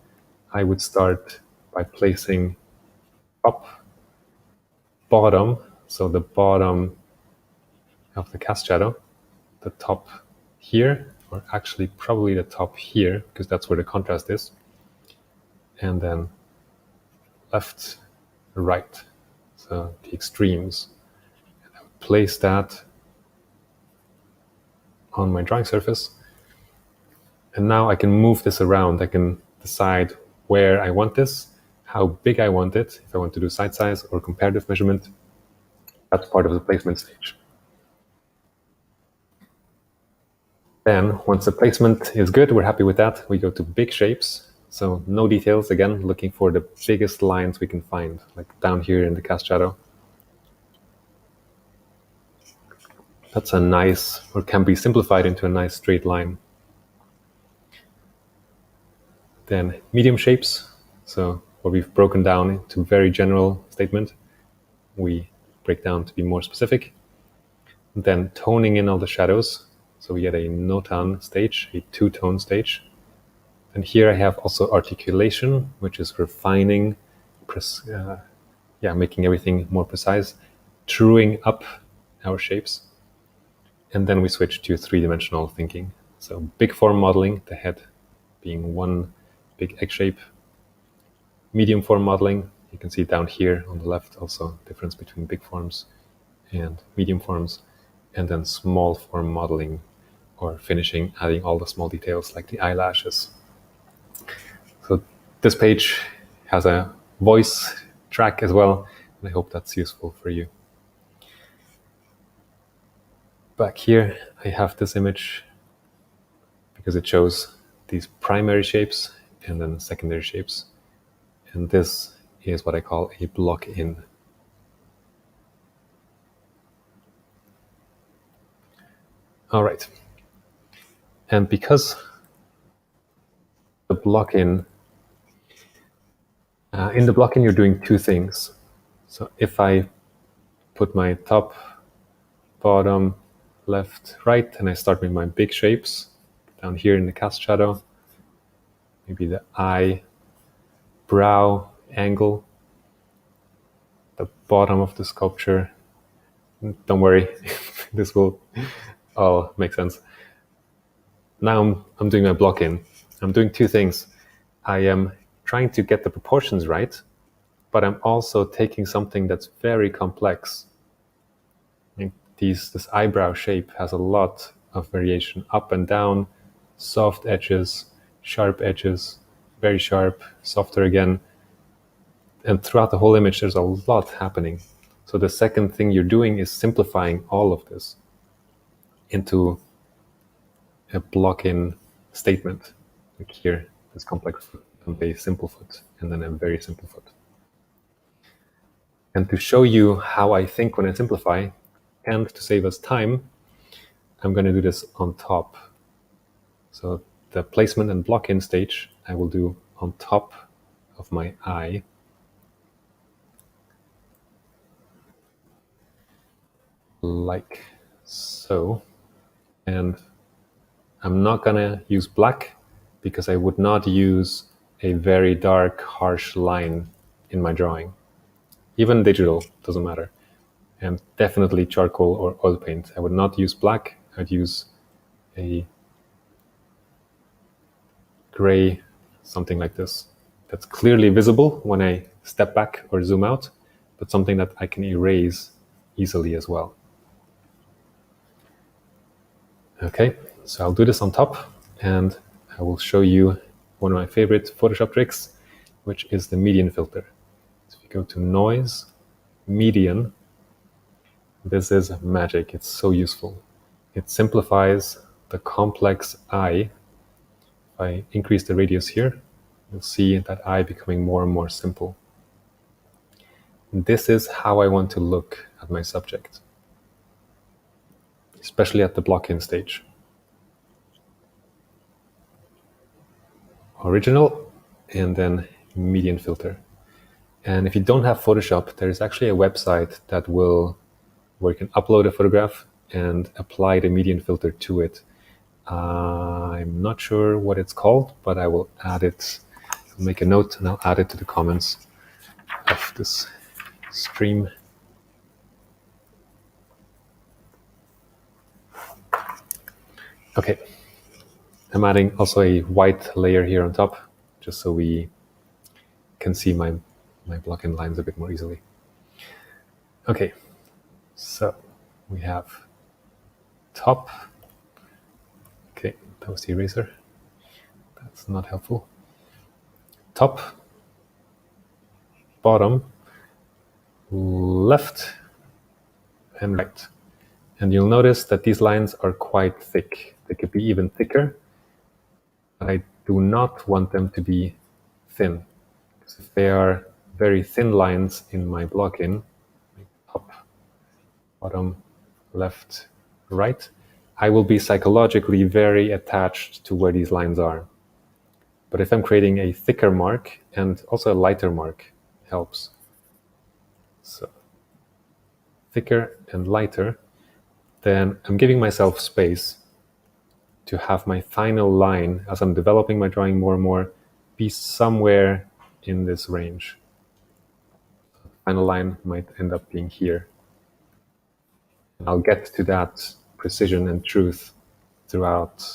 I would start by placing top, bottom, so the bottom of the cast shadow, the top here, or actually probably the top here, because that's where the contrast is, and then left, right, so the extremes. And I would place that on my drawing surface, and now I can move this around. I can decide where I want this, how big I want it, if I want to do side size or comparative measurement. That's part of the placement stage. Then, once the placement is good, we're happy with that, we go to big shapes. So no details, again, looking for the biggest lines we can find, like down here in the cast shadow. That's a nice, or can be simplified into a nice straight line. Then medium shapes, so what we've broken down into very general statement, we break down to be more specific. Then toning in all the shadows, so we get a no-tone stage, a two-tone stage. And here I have also articulation, which is refining, making everything more precise, truing up our shapes. And then we switch to three-dimensional thinking. So big form modeling, the head being one big egg shape. Medium form modeling, you can see down here on the left also difference between big forms and medium forms. And then small form modeling, or finishing, adding all the small details like the eyelashes. So this page has a voice track as well, and I hope that's useful for you. Back here, I have this image because it shows these primary shapes and then secondary shapes. And this is what I call a block-in. All right. And because the block-in, in the block-in, you're doing two things. So if I put my top, bottom, left, right, and I start with my big shapes down here in the cast shadow, maybe the eye, brow angle, the bottom of the sculpture. Don't worry, this will all make sense. Now I'm doing my block-in. I'm doing two things. I am trying to get the proportions right, but I'm also taking something that's very complex. This eyebrow shape has a lot of variation up and down, soft edges, sharp edges, very sharp, softer again. And throughout the whole image, there's a lot happening. So the second thing you're doing is simplifying all of this into a block-in statement. Like here, this complex foot, and a simple foot, and then a very simple foot. And to show you how I think when I simplify, and to save us time, I'm going to do this on top. So the placement and block-in stage, I will do on top of my eye. Like so. And I'm not going to use black because I would not use a very dark, harsh line in my drawing. Even digital, doesn't matter. And definitely charcoal or oil paint. I would not use black. I'd use a gray, something like this, that's clearly visible when I step back or zoom out, but something that I can erase easily as well. Okay, so I'll do this on top, and I will show you one of my favorite Photoshop tricks, which is the median filter. So if you go to Noise, Median, this is magic. It's so useful. It simplifies the complex eye. If I increase the radius here, you'll see that eye becoming more and more simple. This is how I want to look at my subject, especially at the Blockin stage. Original, and then median filter. And if you don't have Photoshop, there is actually a website that will, where you can upload a photograph and apply the median filter to it. I'm not sure what it's called, but I will add it. I'll make a note and I'll add it to the comments of this stream. Okay, I'm adding also a white layer here on top, just so we can see my Blockin lines a bit more easily. Okay, so we have top. Okay, that was the eraser. That's not helpful. Top, bottom, left, and right. And you'll notice that these lines are quite thick. They could be even thicker, but I do not want them to be thin. Because if they are very thin lines in my Blockin, top, bottom, left, right, I will be psychologically very attached to where these lines are. But if I'm creating a thicker mark, and also a lighter mark helps. So thicker and lighter, then I'm giving myself space to have my final line, as I'm developing my drawing more and more, be somewhere in this range. The final line might end up being here. And I'll get to that precision and truth throughout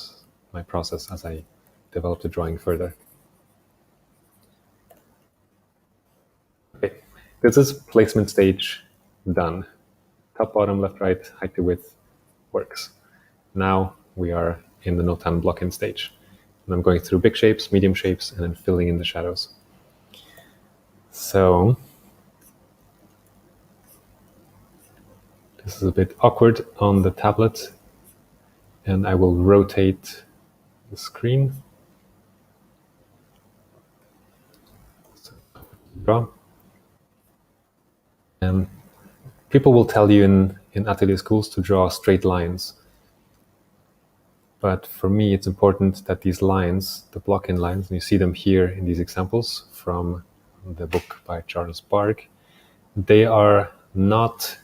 my process as I develop the drawing further. Okay, this is placement stage done. Top, bottom, left, right, height to width works. Now we are in the Notan Blockin stage. And I'm going through big shapes, medium shapes, and then filling in the shadows. So this is a bit awkward on the tablet, and I will rotate the screen. So, draw. And people will tell you in atelier schools to draw straight lines. But for me, it's important that these lines, the Blockin lines, and you see them here in these examples from the book by Charles Bark, they are not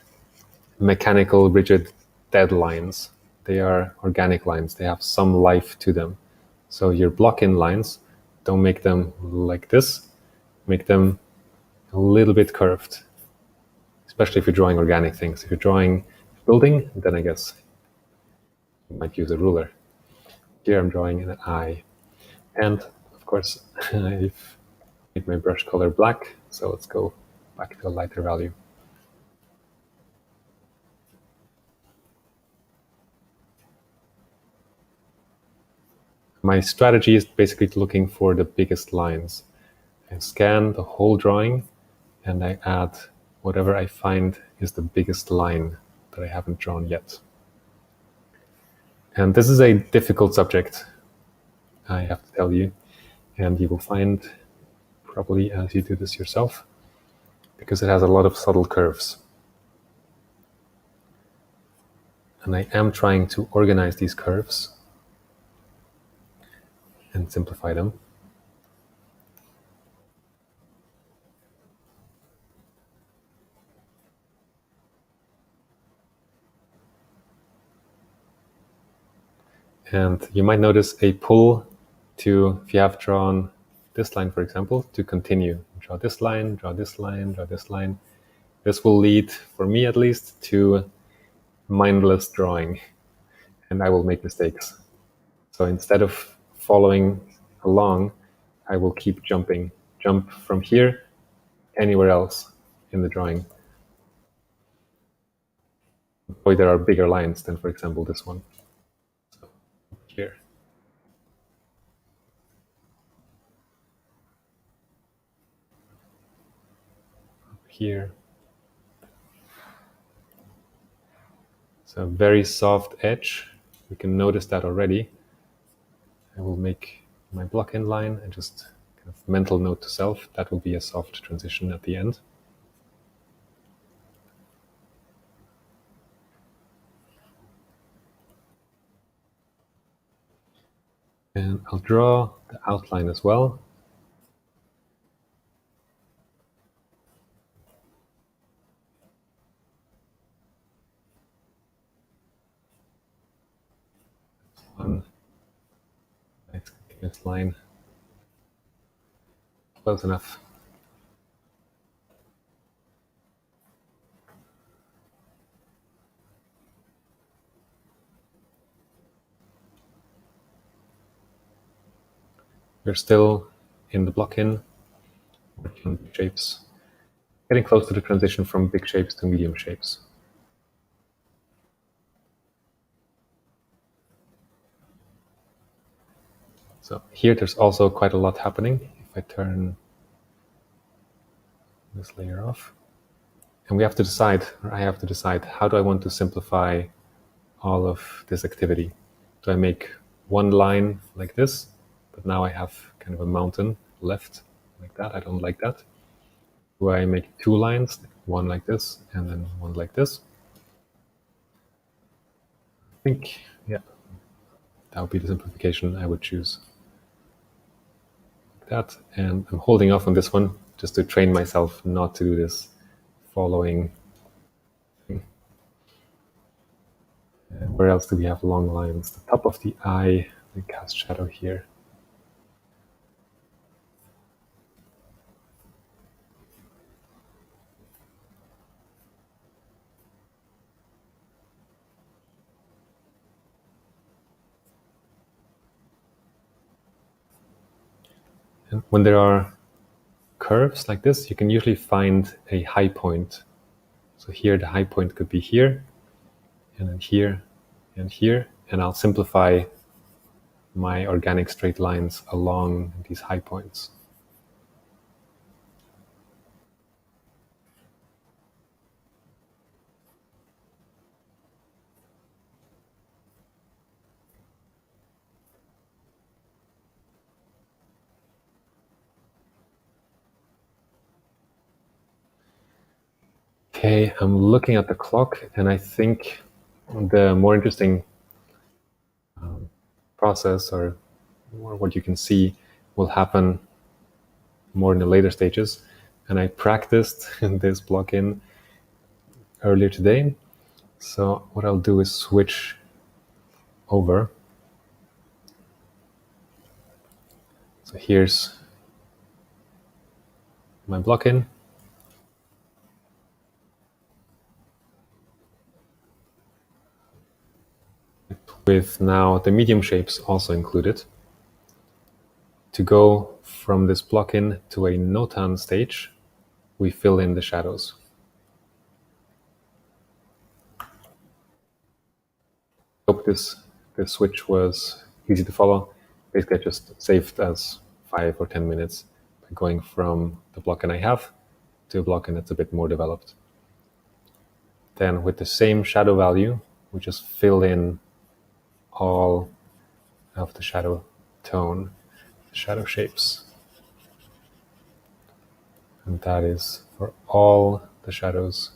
mechanical, rigid, dead lines. They are organic lines. They have some life to them. So your Blockin lines, don't make them like this. Make them a little bit curved, especially if you're drawing organic things. If you're drawing building, then I guess you might use a ruler. Here I'm drawing an eye. And of course, I've made my brush color black, so let's go back to a lighter value. My strategy is basically looking for the biggest lines. I scan the whole drawing and I add whatever I find is the biggest line that I haven't drawn yet. And this is a difficult subject, I have to tell you, and you will find probably as you do this yourself, because it has a lot of subtle curves. And I am trying to organize these curves and simplify them. And you might notice a pull to, if you have drawn this line, for example, to continue. Draw this line, draw this line, draw this line. This will lead, for me at least, to mindless drawing. And I will make mistakes. So instead of following along, I will keep jumping. Jump from here anywhere else in the drawing. Or there are bigger lines than, for example, this one. So here. Here. So very soft edge. We can notice that already. I will make my Blockin line and just kind of mental note to self. That will be a soft transition at the end. And I'll draw the outline as well. One nice continuous line. Close enough. We're still in the Blockin, working on big shapes, getting close to the transition from big shapes to medium shapes. So here there's also quite a lot happening. If I turn this layer off, and we have to decide, or I have to decide, how do I want to simplify all of this activity? Do I make one line like this, but now I have kind of a mountain left like that? I don't like that. Do I make two lines, one like this and then one like this? I think, yeah, that would be the simplification I would choose. Like that, and I'm holding off on this one just to train myself not to do this following thing. And where else do we have long lines? The top of the eye, we cast shadow here. And when there are curves like this, you can usually find a high point. So here, the high point could be here, and then here, and here, and I'll simplify my organic straight lines along these high points. Okay, I'm looking at the clock, and I think the more interesting process, or what you can see, will happen more in the later stages. And I practiced this Blockin earlier today. So what I'll do is switch over. So here's my Blockin. With now the medium shapes also included. To go from this Blockin to a notan stage, we fill in the shadows. Hope this switch was easy to follow. Basically, I just saved us 5 or 10 minutes by going from the Blockin I have to a Blockin that's a bit more developed. Then with the same shadow value, we just fill in all of the shadow tone, the shadow shapes. And that is for all the shadows.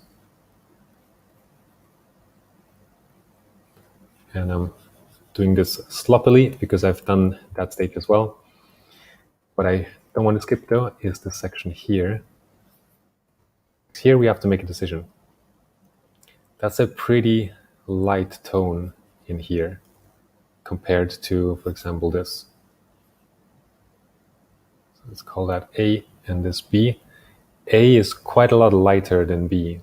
And I'm doing this sloppily because I've done that stage as well. What I don't want to skip though is this section here. Here we have to make a decision. That's a pretty light tone in here compared to, for example, this. So let's call that A and this B. A is quite a lot lighter than B.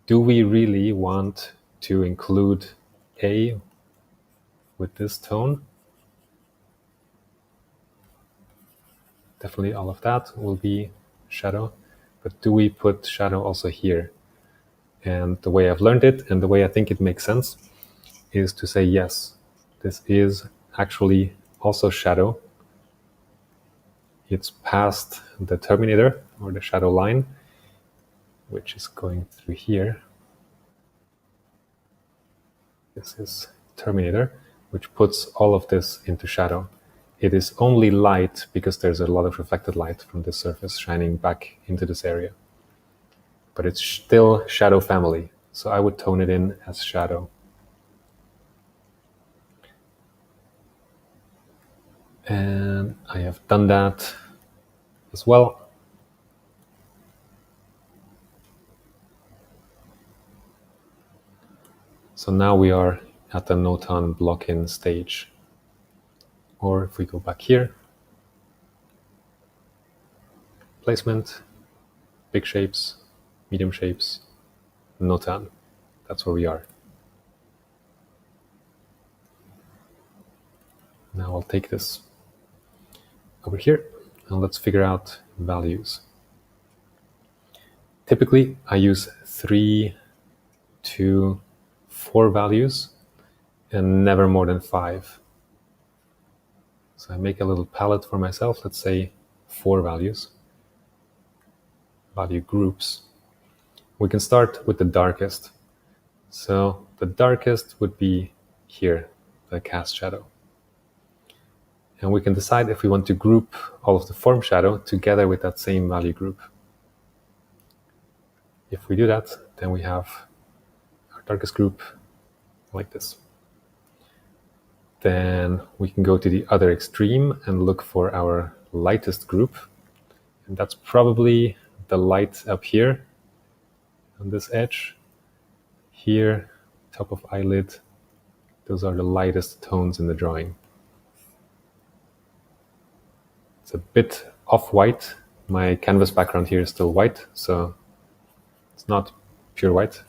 Do we really want to include A with this tone? Definitely all of that will be shadow. But do we put shadow also here? And the way I've learned it and the way I think it makes sense is to say, yes, this is actually also shadow. It's past the terminator or the shadow line, which is going through here. This is terminator, which puts all of this into shadow. It is only light because there's a lot of reflected light from this surface shining back into this area. But it's still shadow family, so I would tone it in as shadow. And I have done that as well. So now we are at the notan Blockin stage. Or if we go back here, placement, big shapes, medium shapes, notan. That's where we are. Now I'll take this over here and let's figure out values. Typically, I use 3 to 4 values and never more than 5. So I make a little palette for myself, let's say 4 values, value groups. We can start with the darkest. So the darkest would be here, the cast shadow. And we can decide if we want to group all of the form shadow together with that same value group. If we do that, then we have our darkest group like this. Then we can go to the other extreme and look for our lightest group. And that's probably the light up here on this edge. Here, top of eyelid, those are the lightest tones in the drawing. It's a bit off-white. My canvas background here is still white, so it's not pure white,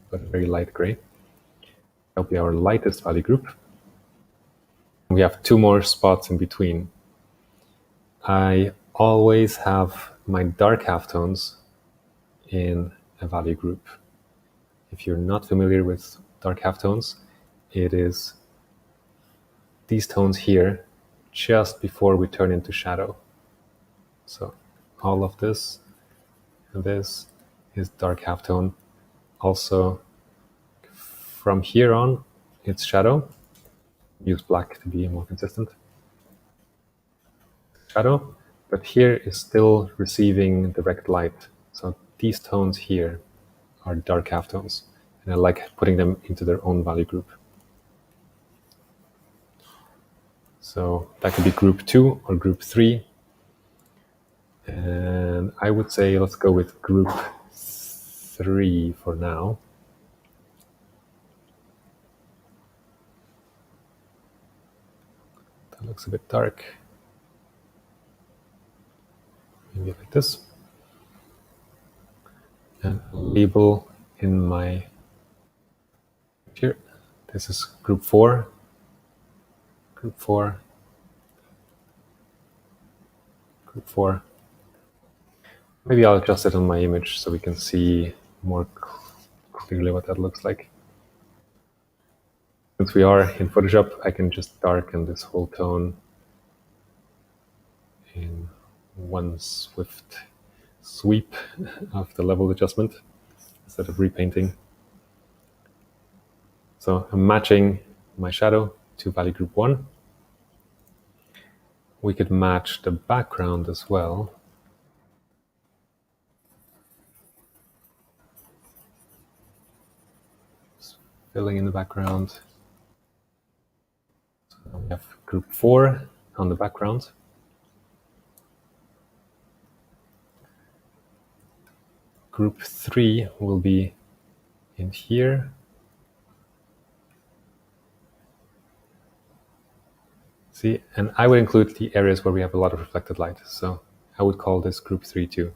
but very light gray. That'll be our lightest value group. We have 2 more spots in between. I always have my dark halftones in a value group. If you're not familiar with dark halftones, it is these tones here just before we turn into shadow. So all of this and this is dark halftone. Also, from here on, it's shadow. Use black to be more consistent. Shadow, but here is still receiving direct light. So these tones here are dark halftones, and I like putting them into their own value group. So that could be group 2 or group 3. And I would say let's go with group 3 for now. That looks a bit dark. Maybe like this. And label in my here. This is group 4. Group 4. Group 4. Maybe I'll adjust it on my image so we can see more clearly what that looks like. Since we are in Photoshop, I can just darken this whole tone in one swift sweep of the level adjustment instead of repainting. So I'm matching my shadow to value group 1. We could match the background as well. Just filling in the background. So we have group 4 on the background. Group 3 will be in here. See, and I would include the areas where we have a lot of reflected light. So I would call this group 3 too.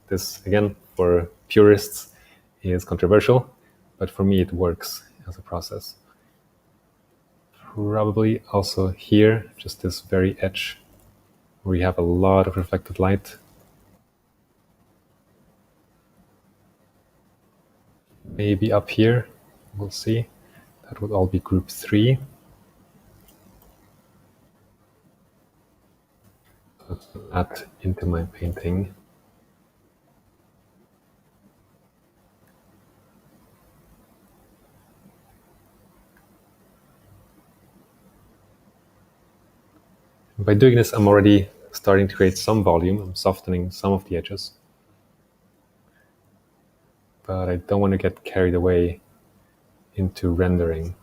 This, again, for purists is controversial, but for me it works as a process. Probably also here, just this very edge where we have a lot of reflected light. Maybe up here, we'll see. That would all be group 3. Let's put that into my painting. By doing this, I'm already starting to create some volume. I'm softening some of the edges. But I don't want to get carried away into rendering.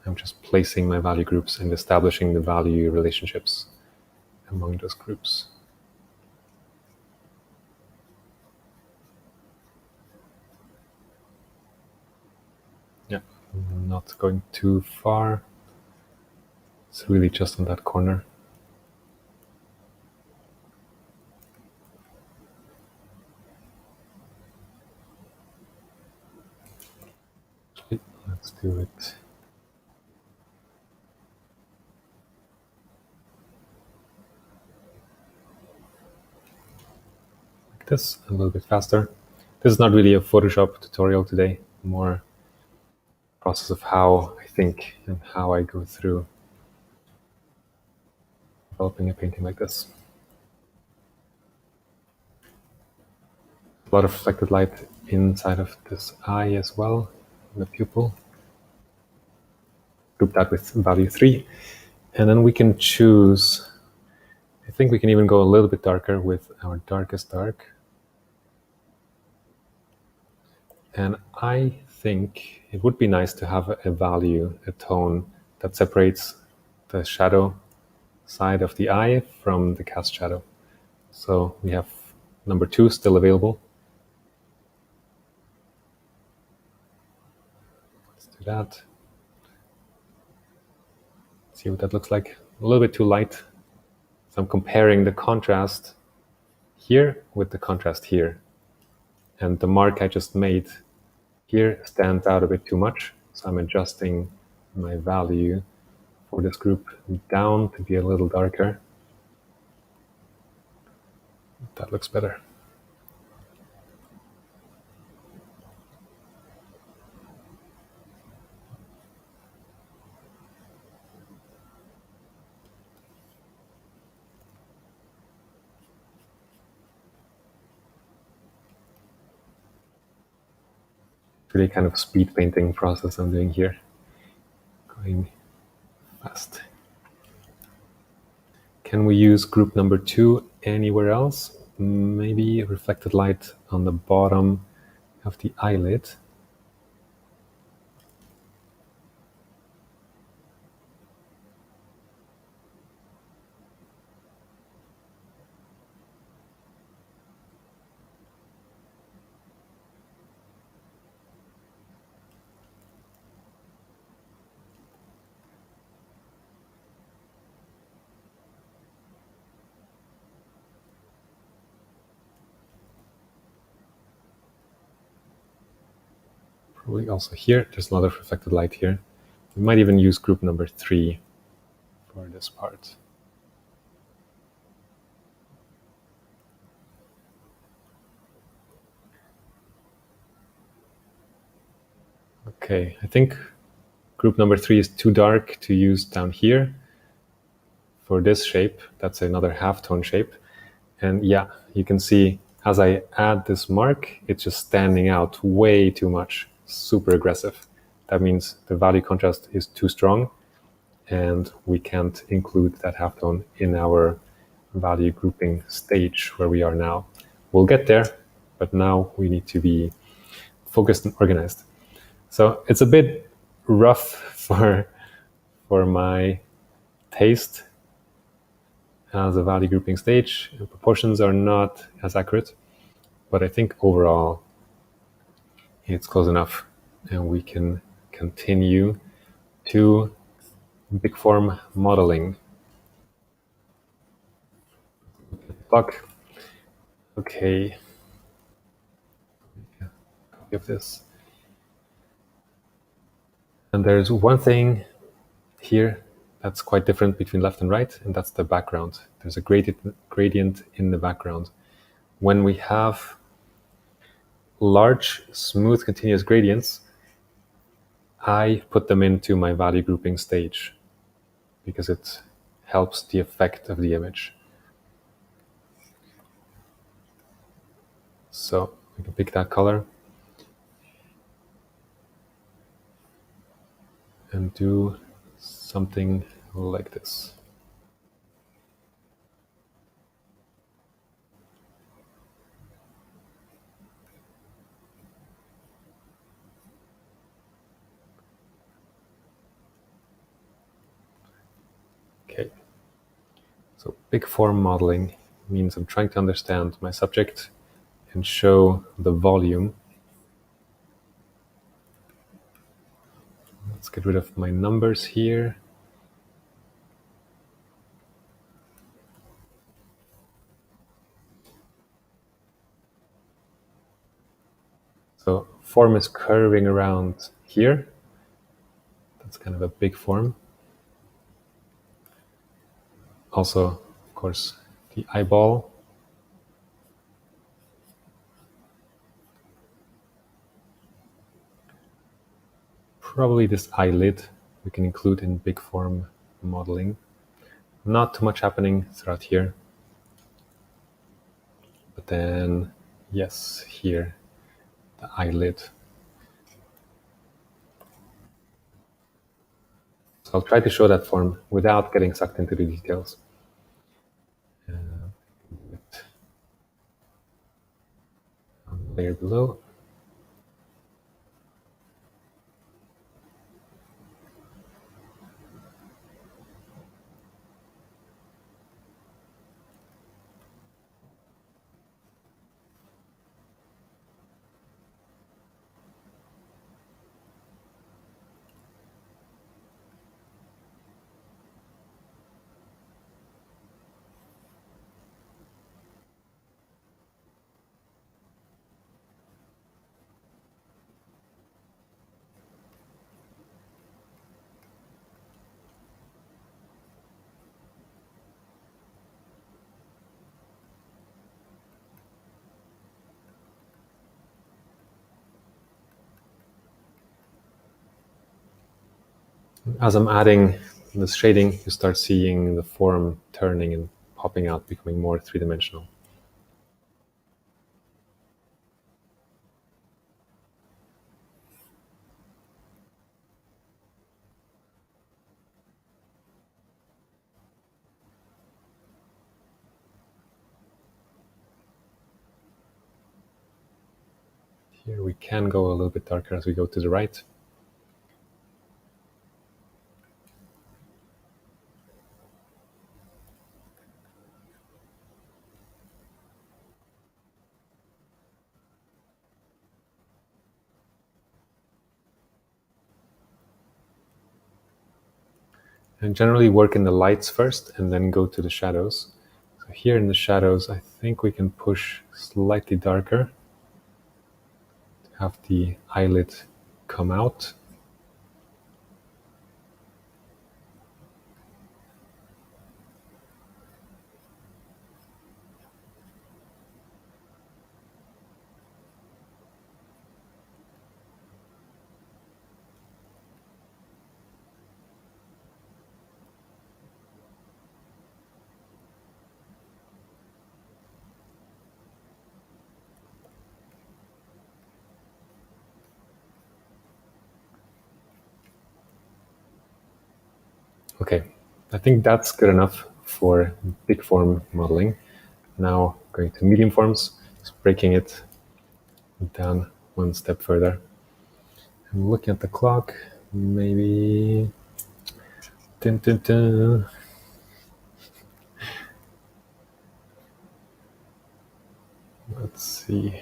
I'm just placing my value groups and establishing the value relationships among those groups. Yeah, not going too far. It's really just on that corner. Let's do it. Like this, a little bit faster. This is not really a Photoshop tutorial today, more process of how I think and how I go through developing a painting like this. A lot of reflected light inside of this eye as well, the pupil. Group that with value 3. And then we can choose, I think we can even go a little bit darker with our darkest dark. And I think it would be nice to have a value, a tone that separates the shadow side of the eye from the cast shadow. So we have number 2 still available. Let's do that. See what that looks like. A little bit too light. So I'm comparing the contrast here with the contrast here. And the mark I just made here stands out a bit too much. So I'm adjusting my value for this group down to be a little darker. That looks better. Really kind of speed painting process I'm doing here. Going fast. Can we use group number 2 anywhere else? Maybe reflected light on the bottom of the eyelid. Probably also here. There's a lot of reflected light here. We might even use group number 3 for this part. Okay, I think group number 3 is too dark to use down here for this shape. That's another halftone shape. And yeah, you can see as I add this mark, it's just standing out way too much, super aggressive. That means the value contrast is too strong and we can't include that halftone in our value grouping stage where we are now. We'll get there, but now we need to be focused and organized. So it's a bit rough for my taste as a value grouping stage. The proportions are not as accurate, but I think overall it's close enough and we can continue to big form modeling. Block. Okay. Copy of this. And there's one thing here That's quite different between left and right, and that's the background. There's a gradient in the background. When we have large, smooth, continuous gradients, I put them into my value grouping stage because it helps the effect of the image. So we can pick that color and do something like this. Okay. So big form modeling means I'm trying to understand my subject and show the volume. Let's get rid of my numbers here. So form is curving around here. That's kind of a big form. Also, of course, the eyeball. Probably this eyelid we can include in big form modeling. Not too much happening throughout here. But then, yes, here, the eyelid. So I'll try to show that form without getting sucked into the details. Layer below. As I'm adding this shading, you start seeing the form turning and popping out, becoming more three-dimensional. Here we can go a little bit darker as we go to the right. And generally work in the lights first and then go to the shadows. So here in the shadows, I think we can push slightly darker to have the eyelid come out. Okay, I think that's good enough for big form modeling. Now going to medium forms, just breaking it down one step further. I'm looking at the clock, maybe... Dun, dun, dun. Let's see.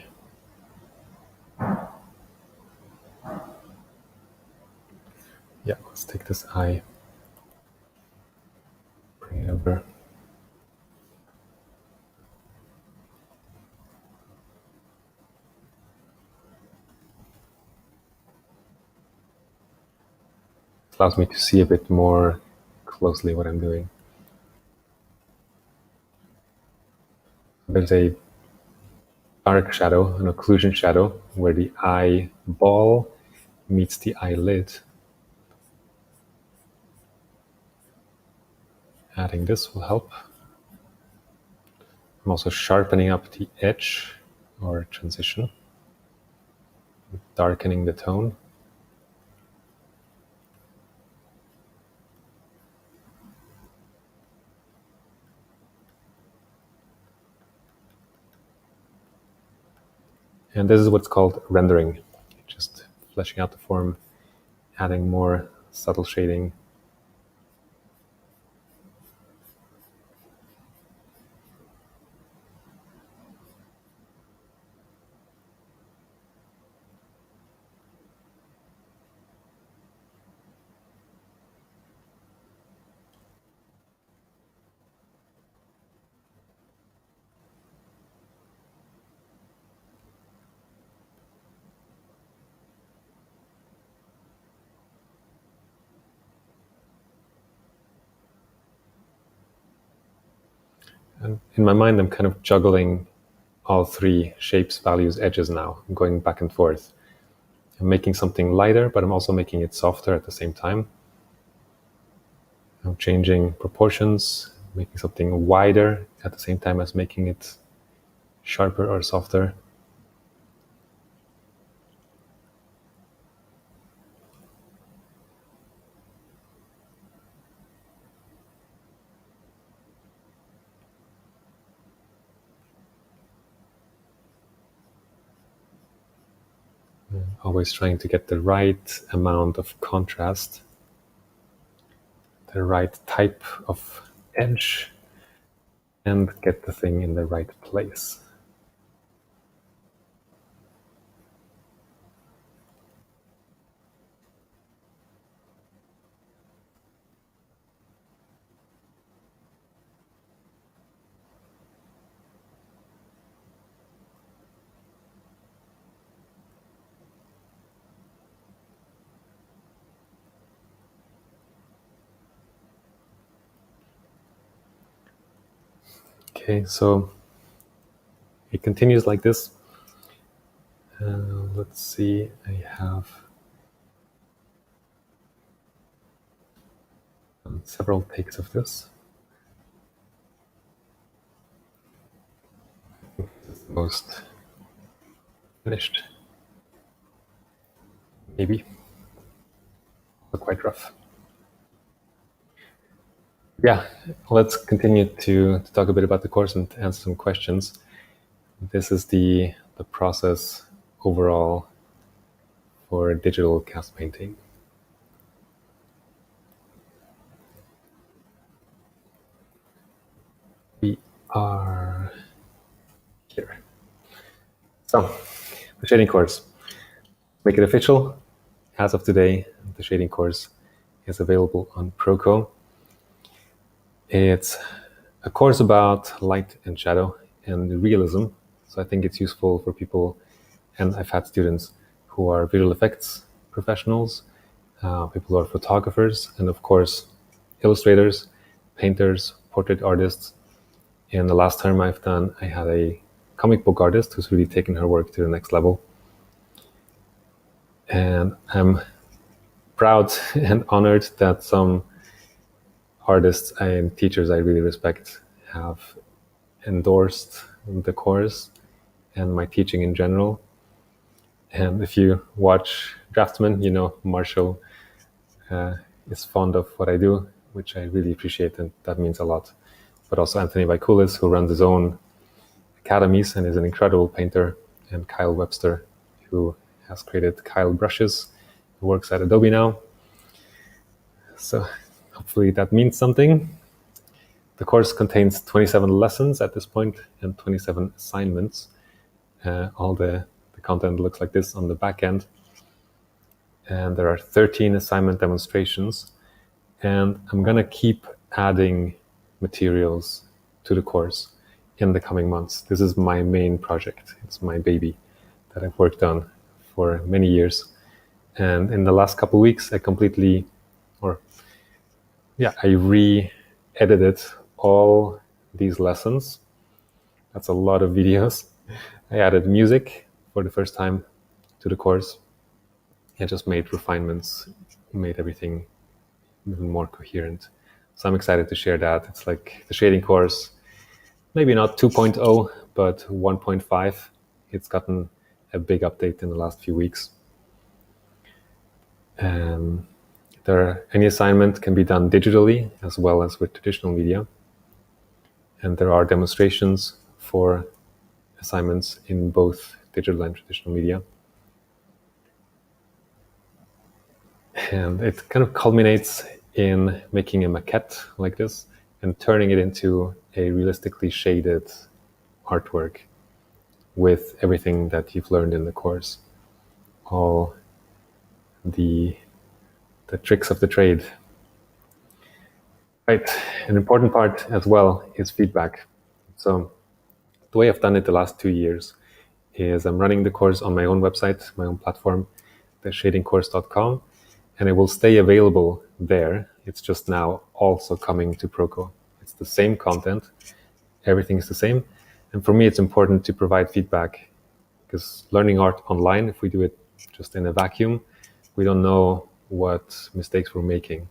Yeah, let's take this eye, bring it over. Allows me to see a bit more closely what I'm doing. There's a dark shadow, an occlusion shadow, where the eyeball meets the eyelid. Adding this will help. I'm also sharpening up the edge or transition, darkening the tone. And this is what's called rendering, just fleshing out the form, adding more subtle shading. And in my mind, I'm kind of juggling all three shapes, values, edges now. I'm going back and forth. I'm making something lighter, but I'm also making it softer at the same time. I'm changing proportions, making something wider at the same time as making it sharper or softer. Always trying to get the right amount of contrast, the right type of edge, and get the thing in the right place. Okay, so it continues like this. Let's see, I have several takes of this. This is the most finished, maybe, but quite rough. Yeah, let's continue to talk a bit about the course and answer some questions. This is the process overall for digital cast painting. We are here. So, the shading course. Make it official. As of today, the shading course is available on Proko. It's a course about light and shadow and realism. So I think it's useful for people, and I've had students who are visual effects professionals, people who are photographers, and of course, illustrators, painters, portrait artists. And the last term I've done, I had a comic book artist who's really taken her work to the next level. And I'm proud and honored that some artists and teachers I really respect have endorsed the course and my teaching in general. And if you watch Draftsman, you know Marshall is fond of what I do, which I really appreciate, and that means a lot. But also Anthony Vaikulis, who runs his own academies and is an incredible painter, and Kyle Webster, who has created Kyle Brushes, who works at Adobe now. So hopefully that means something. The course contains 27 lessons at this point and 27 assignments. All the content looks like this on the back end. And there are 13 assignment demonstrations. And I'm going to keep adding materials to the course in the coming months. This is my main project. It's my baby that I've worked on for many years. And in the last couple of weeks, I completely, or yeah, I re-edited all these lessons. That's a lot of videos. I added music for the first time to the course. I just made refinements, made everything even more coherent. So I'm excited to share that. It's like the shading course, maybe not 2.0, but 1.5. It's gotten a big update in the last few weeks. Any assignment can be done digitally as well as with traditional media. And there are demonstrations for assignments in both digital and traditional media. And it kind of culminates in making a maquette like this and turning it into a realistically shaded artwork with everything that you've learned in the course. All the tricks of the trade. Right. An important part as well is feedback. So the way I've done it the last 2 years is I'm running the course on my own website, my own platform, theshadingcourse.com, and it will stay available there. It's just now also coming to Proko. It's the same content, everything is the same. And for me, it's important to provide feedback because learning art online, if we do it just in a vacuum, we don't know what mistakes we're making.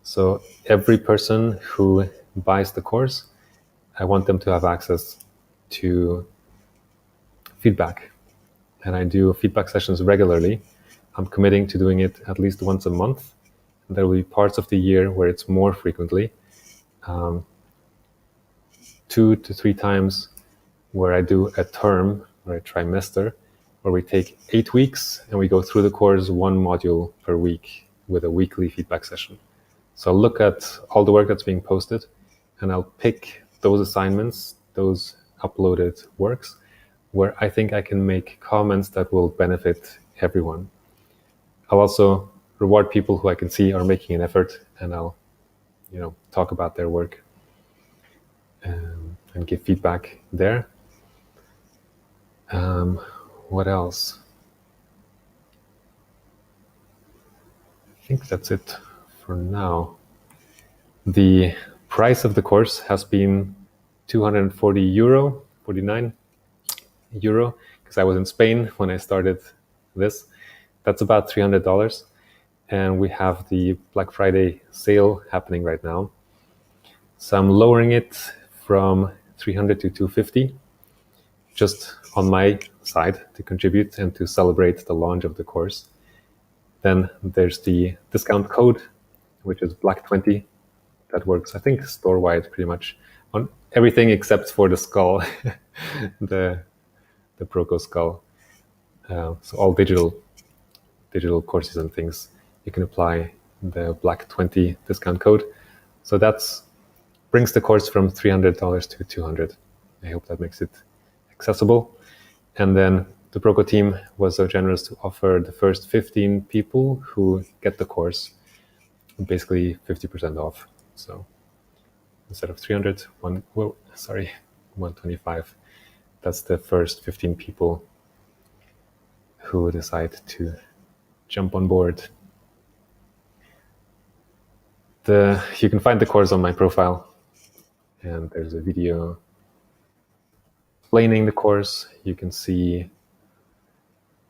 So every person who buys the course, I want them to have access to feedback. And I do feedback sessions regularly. I'm committing to doing it at least once a month. And there will be parts of the year where it's more frequently, 2 to 3 times where I do a term or a trimester, where we take 8 weeks and we go through the course 1 module per week with a weekly feedback session. So I'll look at all the work that's being posted and I'll pick those assignments, those uploaded works, where I think I can make comments that will benefit everyone. I'll also reward people who I can see are making an effort, and I'll, talk about their work and give feedback there. What else? I think that's it for now. The price of the course has been €240, 49 euro, because I was in Spain when I started this. That's about $300. And we have the Black Friday sale happening right now. So I'm lowering it from 300 to 250, just on my side to contribute and to celebrate the launch of the course. Then there's the discount code, which is Black20. That works, I think, store-wide pretty much on everything except for the skull, the Proko skull. So all digital courses and things, you can apply the Black20 discount code. So that's brings the course from $300 to $200. I hope that makes it accessible. And then the Proko team was so generous to offer the first 15 people who get the course basically 50% off. So instead of 300, 125. That's the first 15 people who decide to jump on board. You can find the course on my profile, and there's a video explaining the course. You can see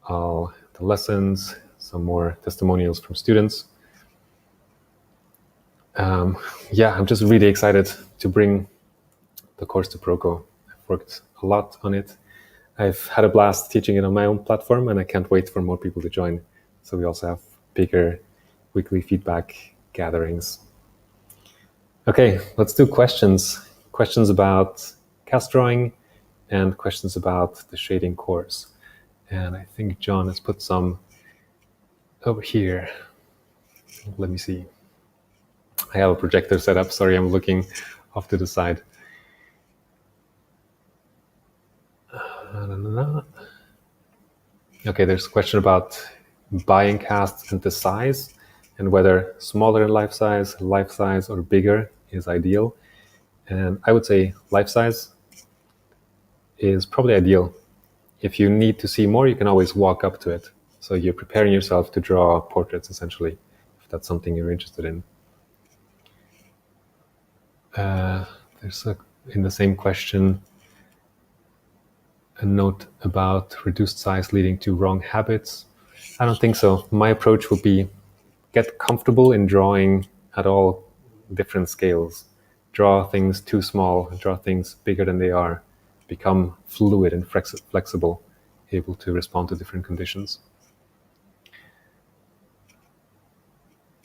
all the lessons, some more testimonials from students. I'm just really excited to bring the course to Proko. I've worked a lot on it. I've had a blast teaching it on my own platform, and I can't wait for more people to join. So we also have bigger weekly feedback gatherings. Okay, let's do questions. Questions about cast drawing and questions about the shading course. And I think John has put some over here. Let me see. I have a projector set up. Sorry, I'm looking off to the side. Okay, there's a question about buying casts and the size, and whether smaller life size, or bigger is ideal. And I would say life size is probably ideal. If you need to see more, you can always walk up to it. So you're preparing yourself to draw portraits, essentially, if that's something you're interested in. There's in the same question a note about reduced size leading to wrong habits. I don't think so. My approach would be get comfortable in drawing at all different scales. Draw things too small, draw things bigger than they are. Become fluid and flexible, able to respond to different conditions.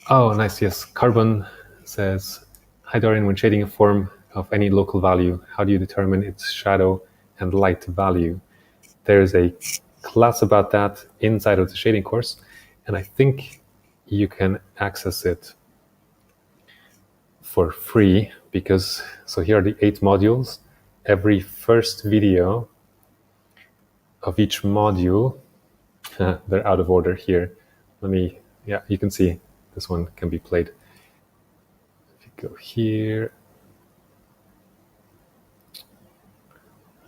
Oh, nice. Yes. Carbon says, hi, Dorian. When shading a form of any local value, how do you determine its shadow and light value? There's a class about that inside of the shading course, and I think you can access it for free because, so here are the 8 modules. Every first video of each module, they're out of order here. Yeah, you can see this one can be played. If you go here,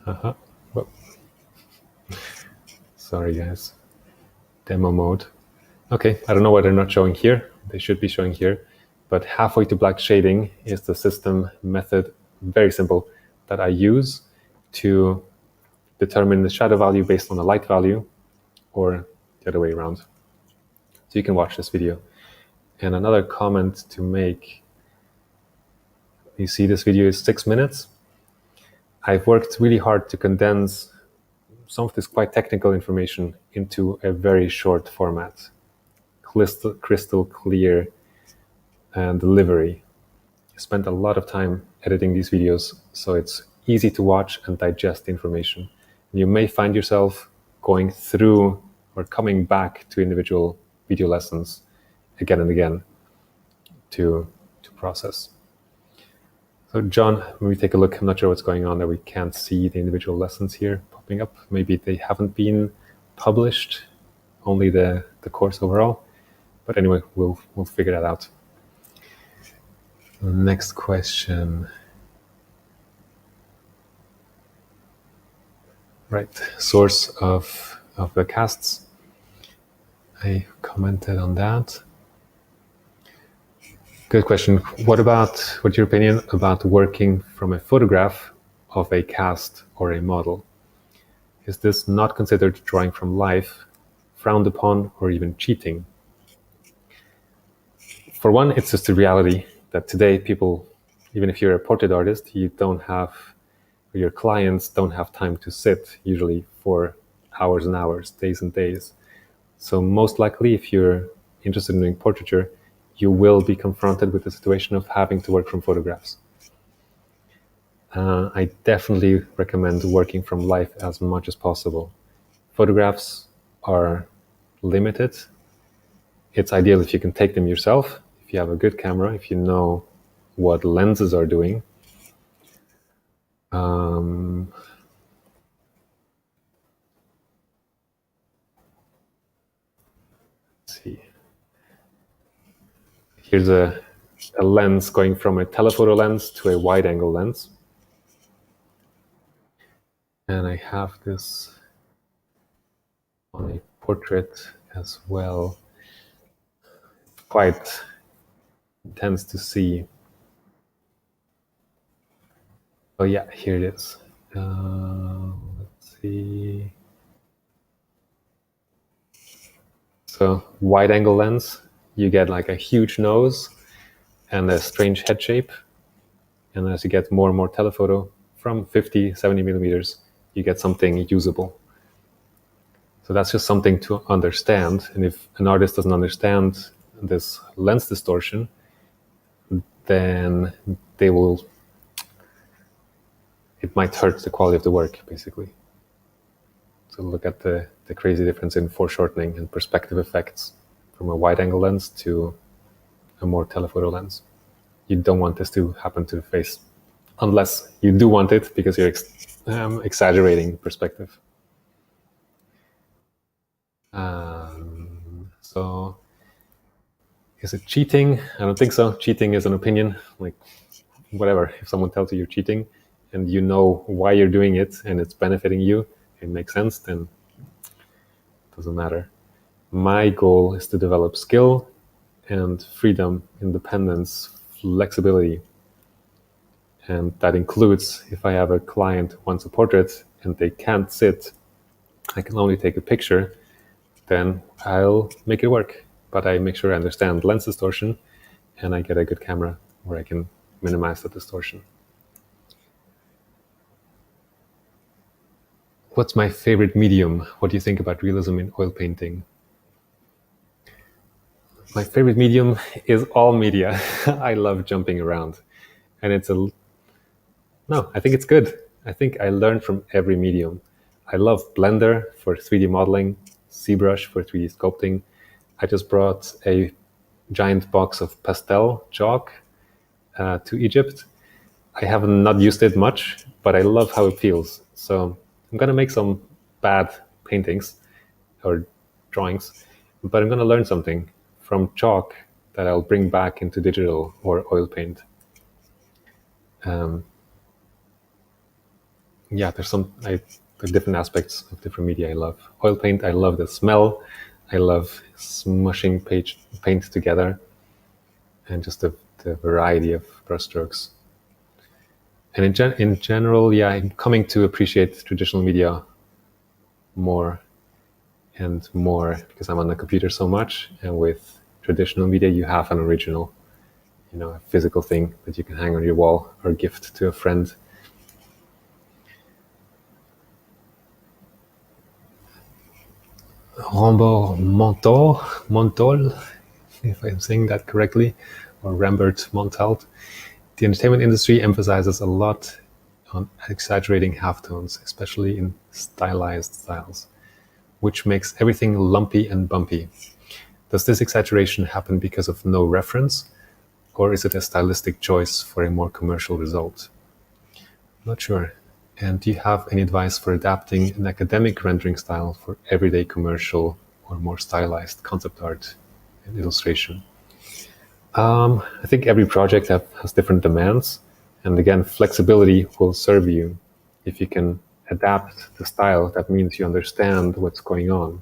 Whoa. Sorry guys, demo mode. Okay, I don't know why they're not showing here. They should be showing here, but halfway to black shading is the system method, very simple, that I use to determine the shadow value based on the light value, or the other way around. So you can watch this video. And another comment to make, you see this video is 6 minutes. I've worked really hard to condense some of this quite technical information into a very short format. Crystal clear delivery. I spent a lot of time editing these videos, so it's easy to watch and digest the information. You may find yourself going through or coming back to individual video lessons again and again to process. So John, when we take a look, I'm not sure what's going on there. We can't see the individual lessons here popping up. Maybe they haven't been published, only the course overall. But anyway, we'll figure that out. Next question. Right, source of the casts. I commented on that. Good question. What's your opinion about working from a photograph of a cast or a model? Is this not considered drawing from life, frowned upon, or even cheating? For one, it's just a reality that today people, even if you're a portrait artist, your clients don't have time to sit usually for hours and hours, days and days. So most likely, if you're interested in doing portraiture, you will be confronted with the situation of having to work from photographs. I definitely recommend working from life as much as possible. Photographs are limited. It's ideal if you can take them yourself, if you have a good camera, if you know what lenses are doing. Let's see. Here's a lens going from a telephoto lens to a wide-angle lens. And I have this on a portrait as well. Quite intense to see. Oh yeah, here it is. Let's see. So wide-angle lens, you get like a huge nose and a strange head shape. And as you get more and more telephoto, from 50, 70 millimeters, you get something usable. So that's just something to understand. And if an artist doesn't understand this lens distortion, then it might hurt the quality of the work, basically. So look at the crazy difference in foreshortening and perspective effects from a wide-angle lens to a more telephoto lens. You don't want this to happen to the face, unless you do want it because you're exaggerating perspective. So is it cheating? I don't think so. Cheating is an opinion. Like, whatever. If someone tells you you're cheating and you know why you're doing it and it's benefiting you, it makes sense, then it doesn't matter. My goal is to develop skill and freedom, independence, flexibility. And that includes if I have a client who wants a portrait and they can't sit, I can only take a picture, then I'll make it work. But I make sure I understand lens distortion and I get a good camera where I can minimize the distortion. What's my favorite medium? What do you think about realism in oil painting? My favorite medium is all media. I love jumping around. And I think it's good. I think I learned from every medium. I love Blender for 3D modeling, ZBrush for 3D sculpting. I just brought a giant box of pastel chalk to Egypt. I have not used it much, but I love how it feels. So I'm going to make some bad paintings or drawings, but I'm going to learn something from chalk that I'll bring back into digital or oil paint. There's different aspects of different media I love. Oil paint, I love the smell. I love smushing paint together and just the variety of brushstrokes. And in general, I'm coming to appreciate traditional media more and more because I'm on the computer so much. And with traditional media, you have an original, a physical thing that you can hang on your wall or gift to a friend. Rambo Montol, if I'm saying that correctly, or Rambert Montalte. The entertainment industry emphasizes a lot on exaggerating halftones, especially in stylized styles, which makes everything lumpy and bumpy. Does this exaggeration happen because of no reference, or is it a stylistic choice for a more commercial result? Not sure. And do you have any advice for adapting an academic rendering style for everyday commercial or more stylized concept art and illustration? I think every project has different demands. And again, flexibility will serve you. If you can adapt the style, that means you understand what's going on.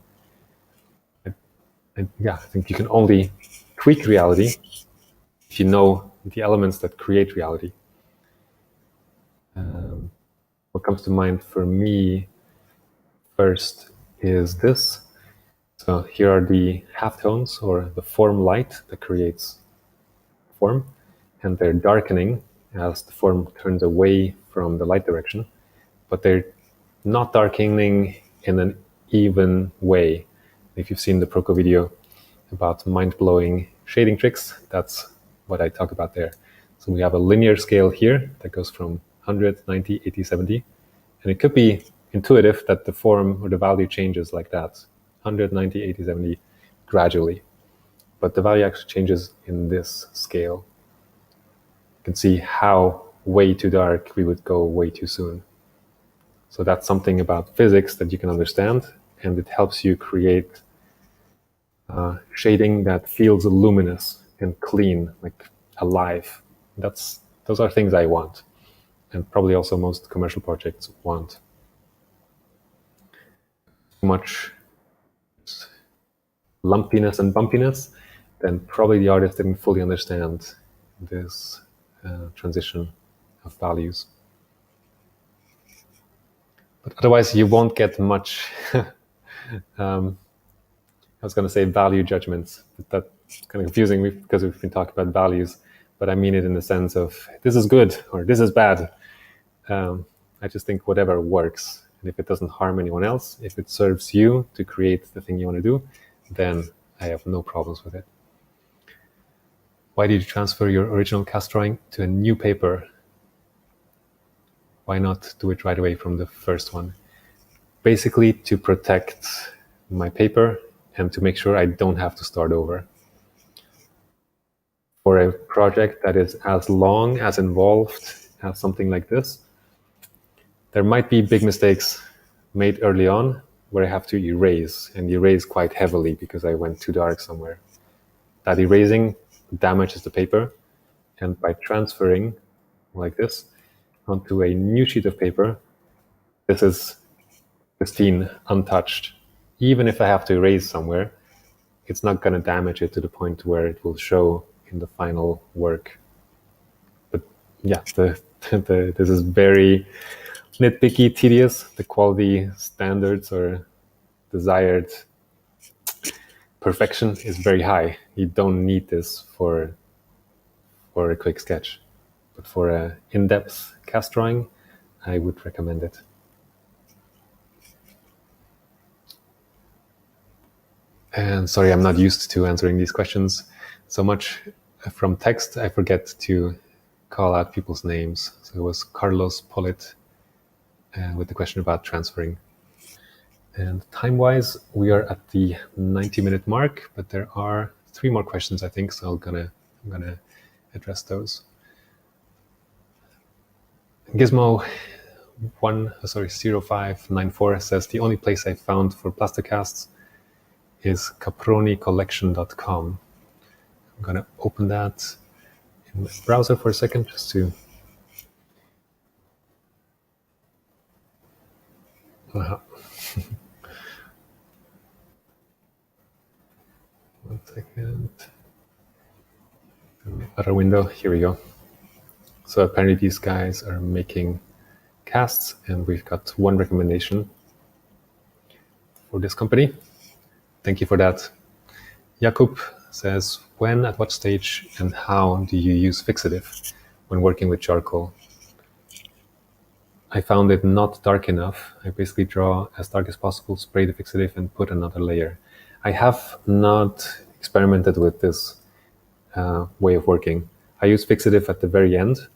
I think you can only tweak reality if you know the elements that create reality. What comes to mind for me first is this. So here are the halftones, or the form light that creates form, and they're darkening as the form turns away from the light direction, but they're not darkening in an even way. If you've seen the Proko video about mind-blowing shading tricks, that's what I talk about there. So we have a linear scale here that goes from 100, 90, 80, 70, and it could be intuitive that the form or the value changes like that, 100, 90, 80, 70, gradually. But the value actually changes in this scale. You can see how way too dark we would go way too soon. So that's something about physics that you can understand, and it helps you create shading that feels luminous and clean, like alive. Those are things I want, and probably also most commercial projects want. Much lumpiness and bumpiness, then probably the artist didn't fully understand this transition of values. But otherwise, you won't get much. I was going to say value judgments, but that's kind of confusing because we've been talking about values, but I mean it in the sense of this is good or this is bad. I just think whatever works. And if it doesn't harm anyone else, if it serves you to create the thing you want to do, then I have no problems with it. Why did you transfer your original cast drawing to a new paper? Why not do it right away from the first one? Basically to protect my paper and to make sure I don't have to start over. For a project that is as long, as involved as something like this, there might be big mistakes made early on where I have to erase quite heavily because I went too dark somewhere. That erasing damages the paper, and by transferring like this onto a new sheet of paper, this is pristine, untouched. Even if I have to erase somewhere, it's not going to damage it to the point where it will show in the final work. But yeah, the This is very nitpicky, tedious. The quality standards or desired perfection is very high. You don't need this for a quick sketch. But for an in-depth cast drawing, I would recommend it. And sorry, I'm not used to answering these questions so much from text. I forget to call out people's names. So it was Carlos Polit with the question about transferring. And time-wise, we are at the 90-minute mark, but there are 3 more questions, I think, so I'm gonna address those. Gizmo 0594 says the only place I found for plaster casts is capronicollection.com. I'm gonna open that in my browser for a second just to. One second. Other window. Here we go. So apparently these guys are making casts, and we've got 1 recommendation for this company. Thank you for that. Jakub says, when, at what stage, and how do you use fixative when working with charcoal? I found it not dark enough. I basically draw as dark as possible, spray the fixative, and put another layer. I have not experimented with this way of working. I use fixative at the very end,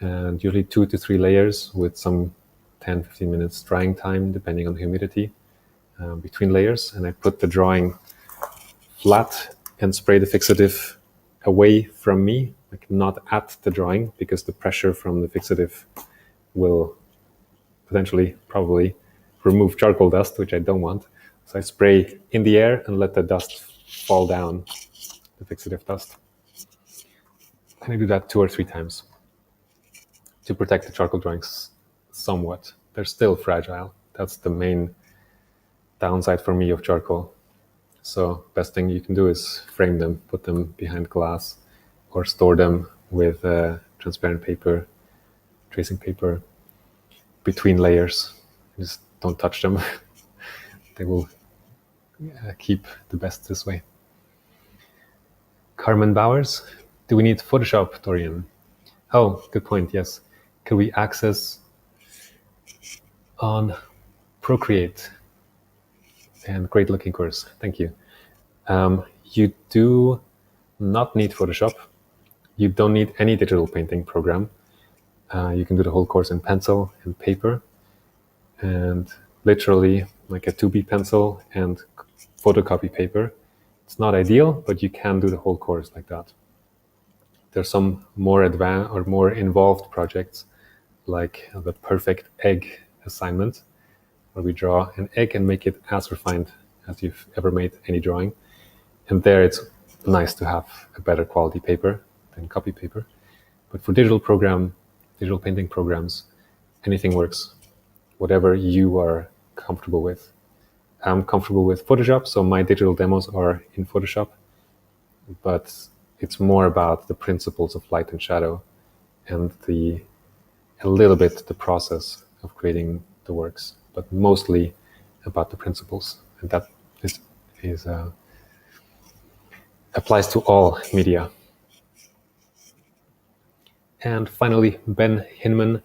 and usually 2 to 3 layers with some 10-15 minutes drying time, depending on the humidity between layers. And I put the drawing flat and spray the fixative away from me, like not at the drawing, because the pressure from the fixative will potentially, probably, remove charcoal dust, which I don't want. So I spray in the air and let the dust fall down, the fixative dust. And I do that 2 or 3 times to protect the charcoal drawings somewhat. They're still fragile. That's the main downside for me of charcoal. So best thing you can do is frame them, put them behind glass, or store them with transparent paper, tracing paper, between layers. Just don't touch them. They will keep the best this way. Carmen Bowers, do we need Photoshop, Dorian? Oh, good point, yes. Could we access on Procreate? And great looking course, thank you. You do not need Photoshop. You don't need any digital painting program. You can do the whole course in pencil and paper, and literally like a 2B pencil and photocopy paper. It's not ideal, but you can do the whole course like that. There's some more advanced or more involved projects, like the perfect egg assignment, where we draw an egg and make it as refined as you've ever made any drawing. And there it's nice to have a better quality paper than copy paper. But for digital painting programs, anything works, whatever you are comfortable with. I'm comfortable with Photoshop, so my digital demos are in Photoshop, but it's more about the principles of light and shadow and a little bit the process of creating the works, but mostly about the principles. And that is applies to all media. And finally, Ben Hinman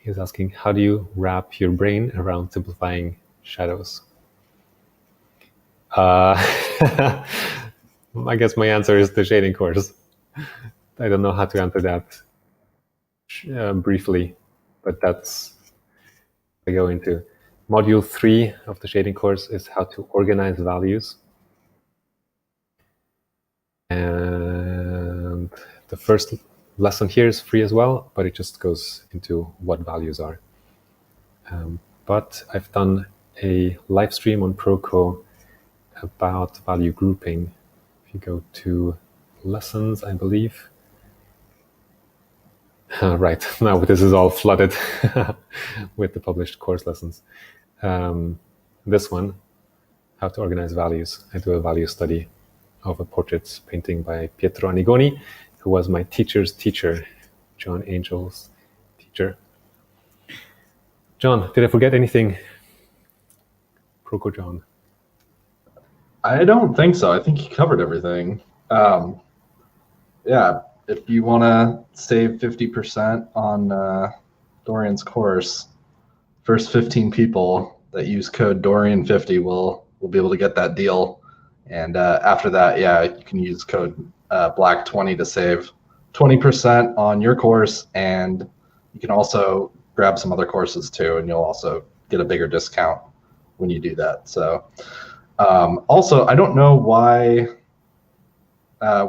is asking, how do you wrap your brain around simplifying shadows? I guess my answer is the shading course. I don't know how to answer that briefly, but that's what I go into. Module 3 of the shading course is how to organize values. And the first lesson here is free as well, but it just goes into what values are. But I've done a live stream on Proko about value grouping. If you go to lessons, I believe. Right, now this is all flooded with the published course lessons. This one, how to organize values. I do a value study of a portrait painting by Pietro Anigoni, who was my teacher's teacher, John Angel's future. John, did I forget anything? Proko John. I don't think so. I think you covered everything. Yeah, if you want to save 50% on Dorian's course, first 15 people that use code Dorian50 will be able to get that deal. And after that, yeah, you can use code Black20 to save 20% on your course, and you can also grab some other courses too, and you'll also get a bigger discount when you do that. So also, I don't know why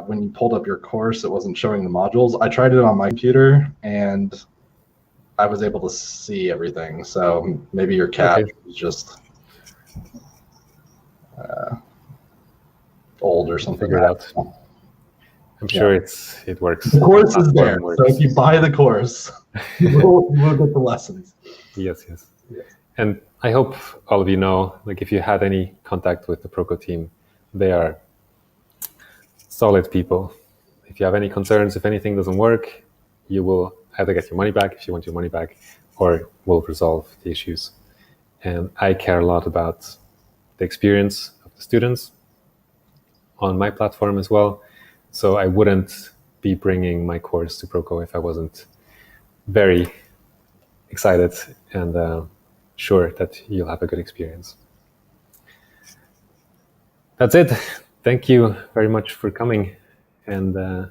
when you pulled up your course, it wasn't showing the modules. I tried it on my computer, and I was able to see everything. So maybe your cat is just old or something. Figure it out. I'm sure it works. The course is there, so if you buy the course, we'll get the lessons. Yes. And I hope all of you know, like if you had any contact with the Proko team, they are solid people. If you have any concerns, if anything doesn't work, you will either get your money back if you want your money back, or we'll resolve the issues. And I care a lot about the experience of the students on my platform as well. So I wouldn't be bringing my course to Proko if I wasn't very excited and sure that you'll have a good experience. That's it. Thank you very much for coming, and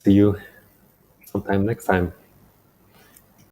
see you sometime next time.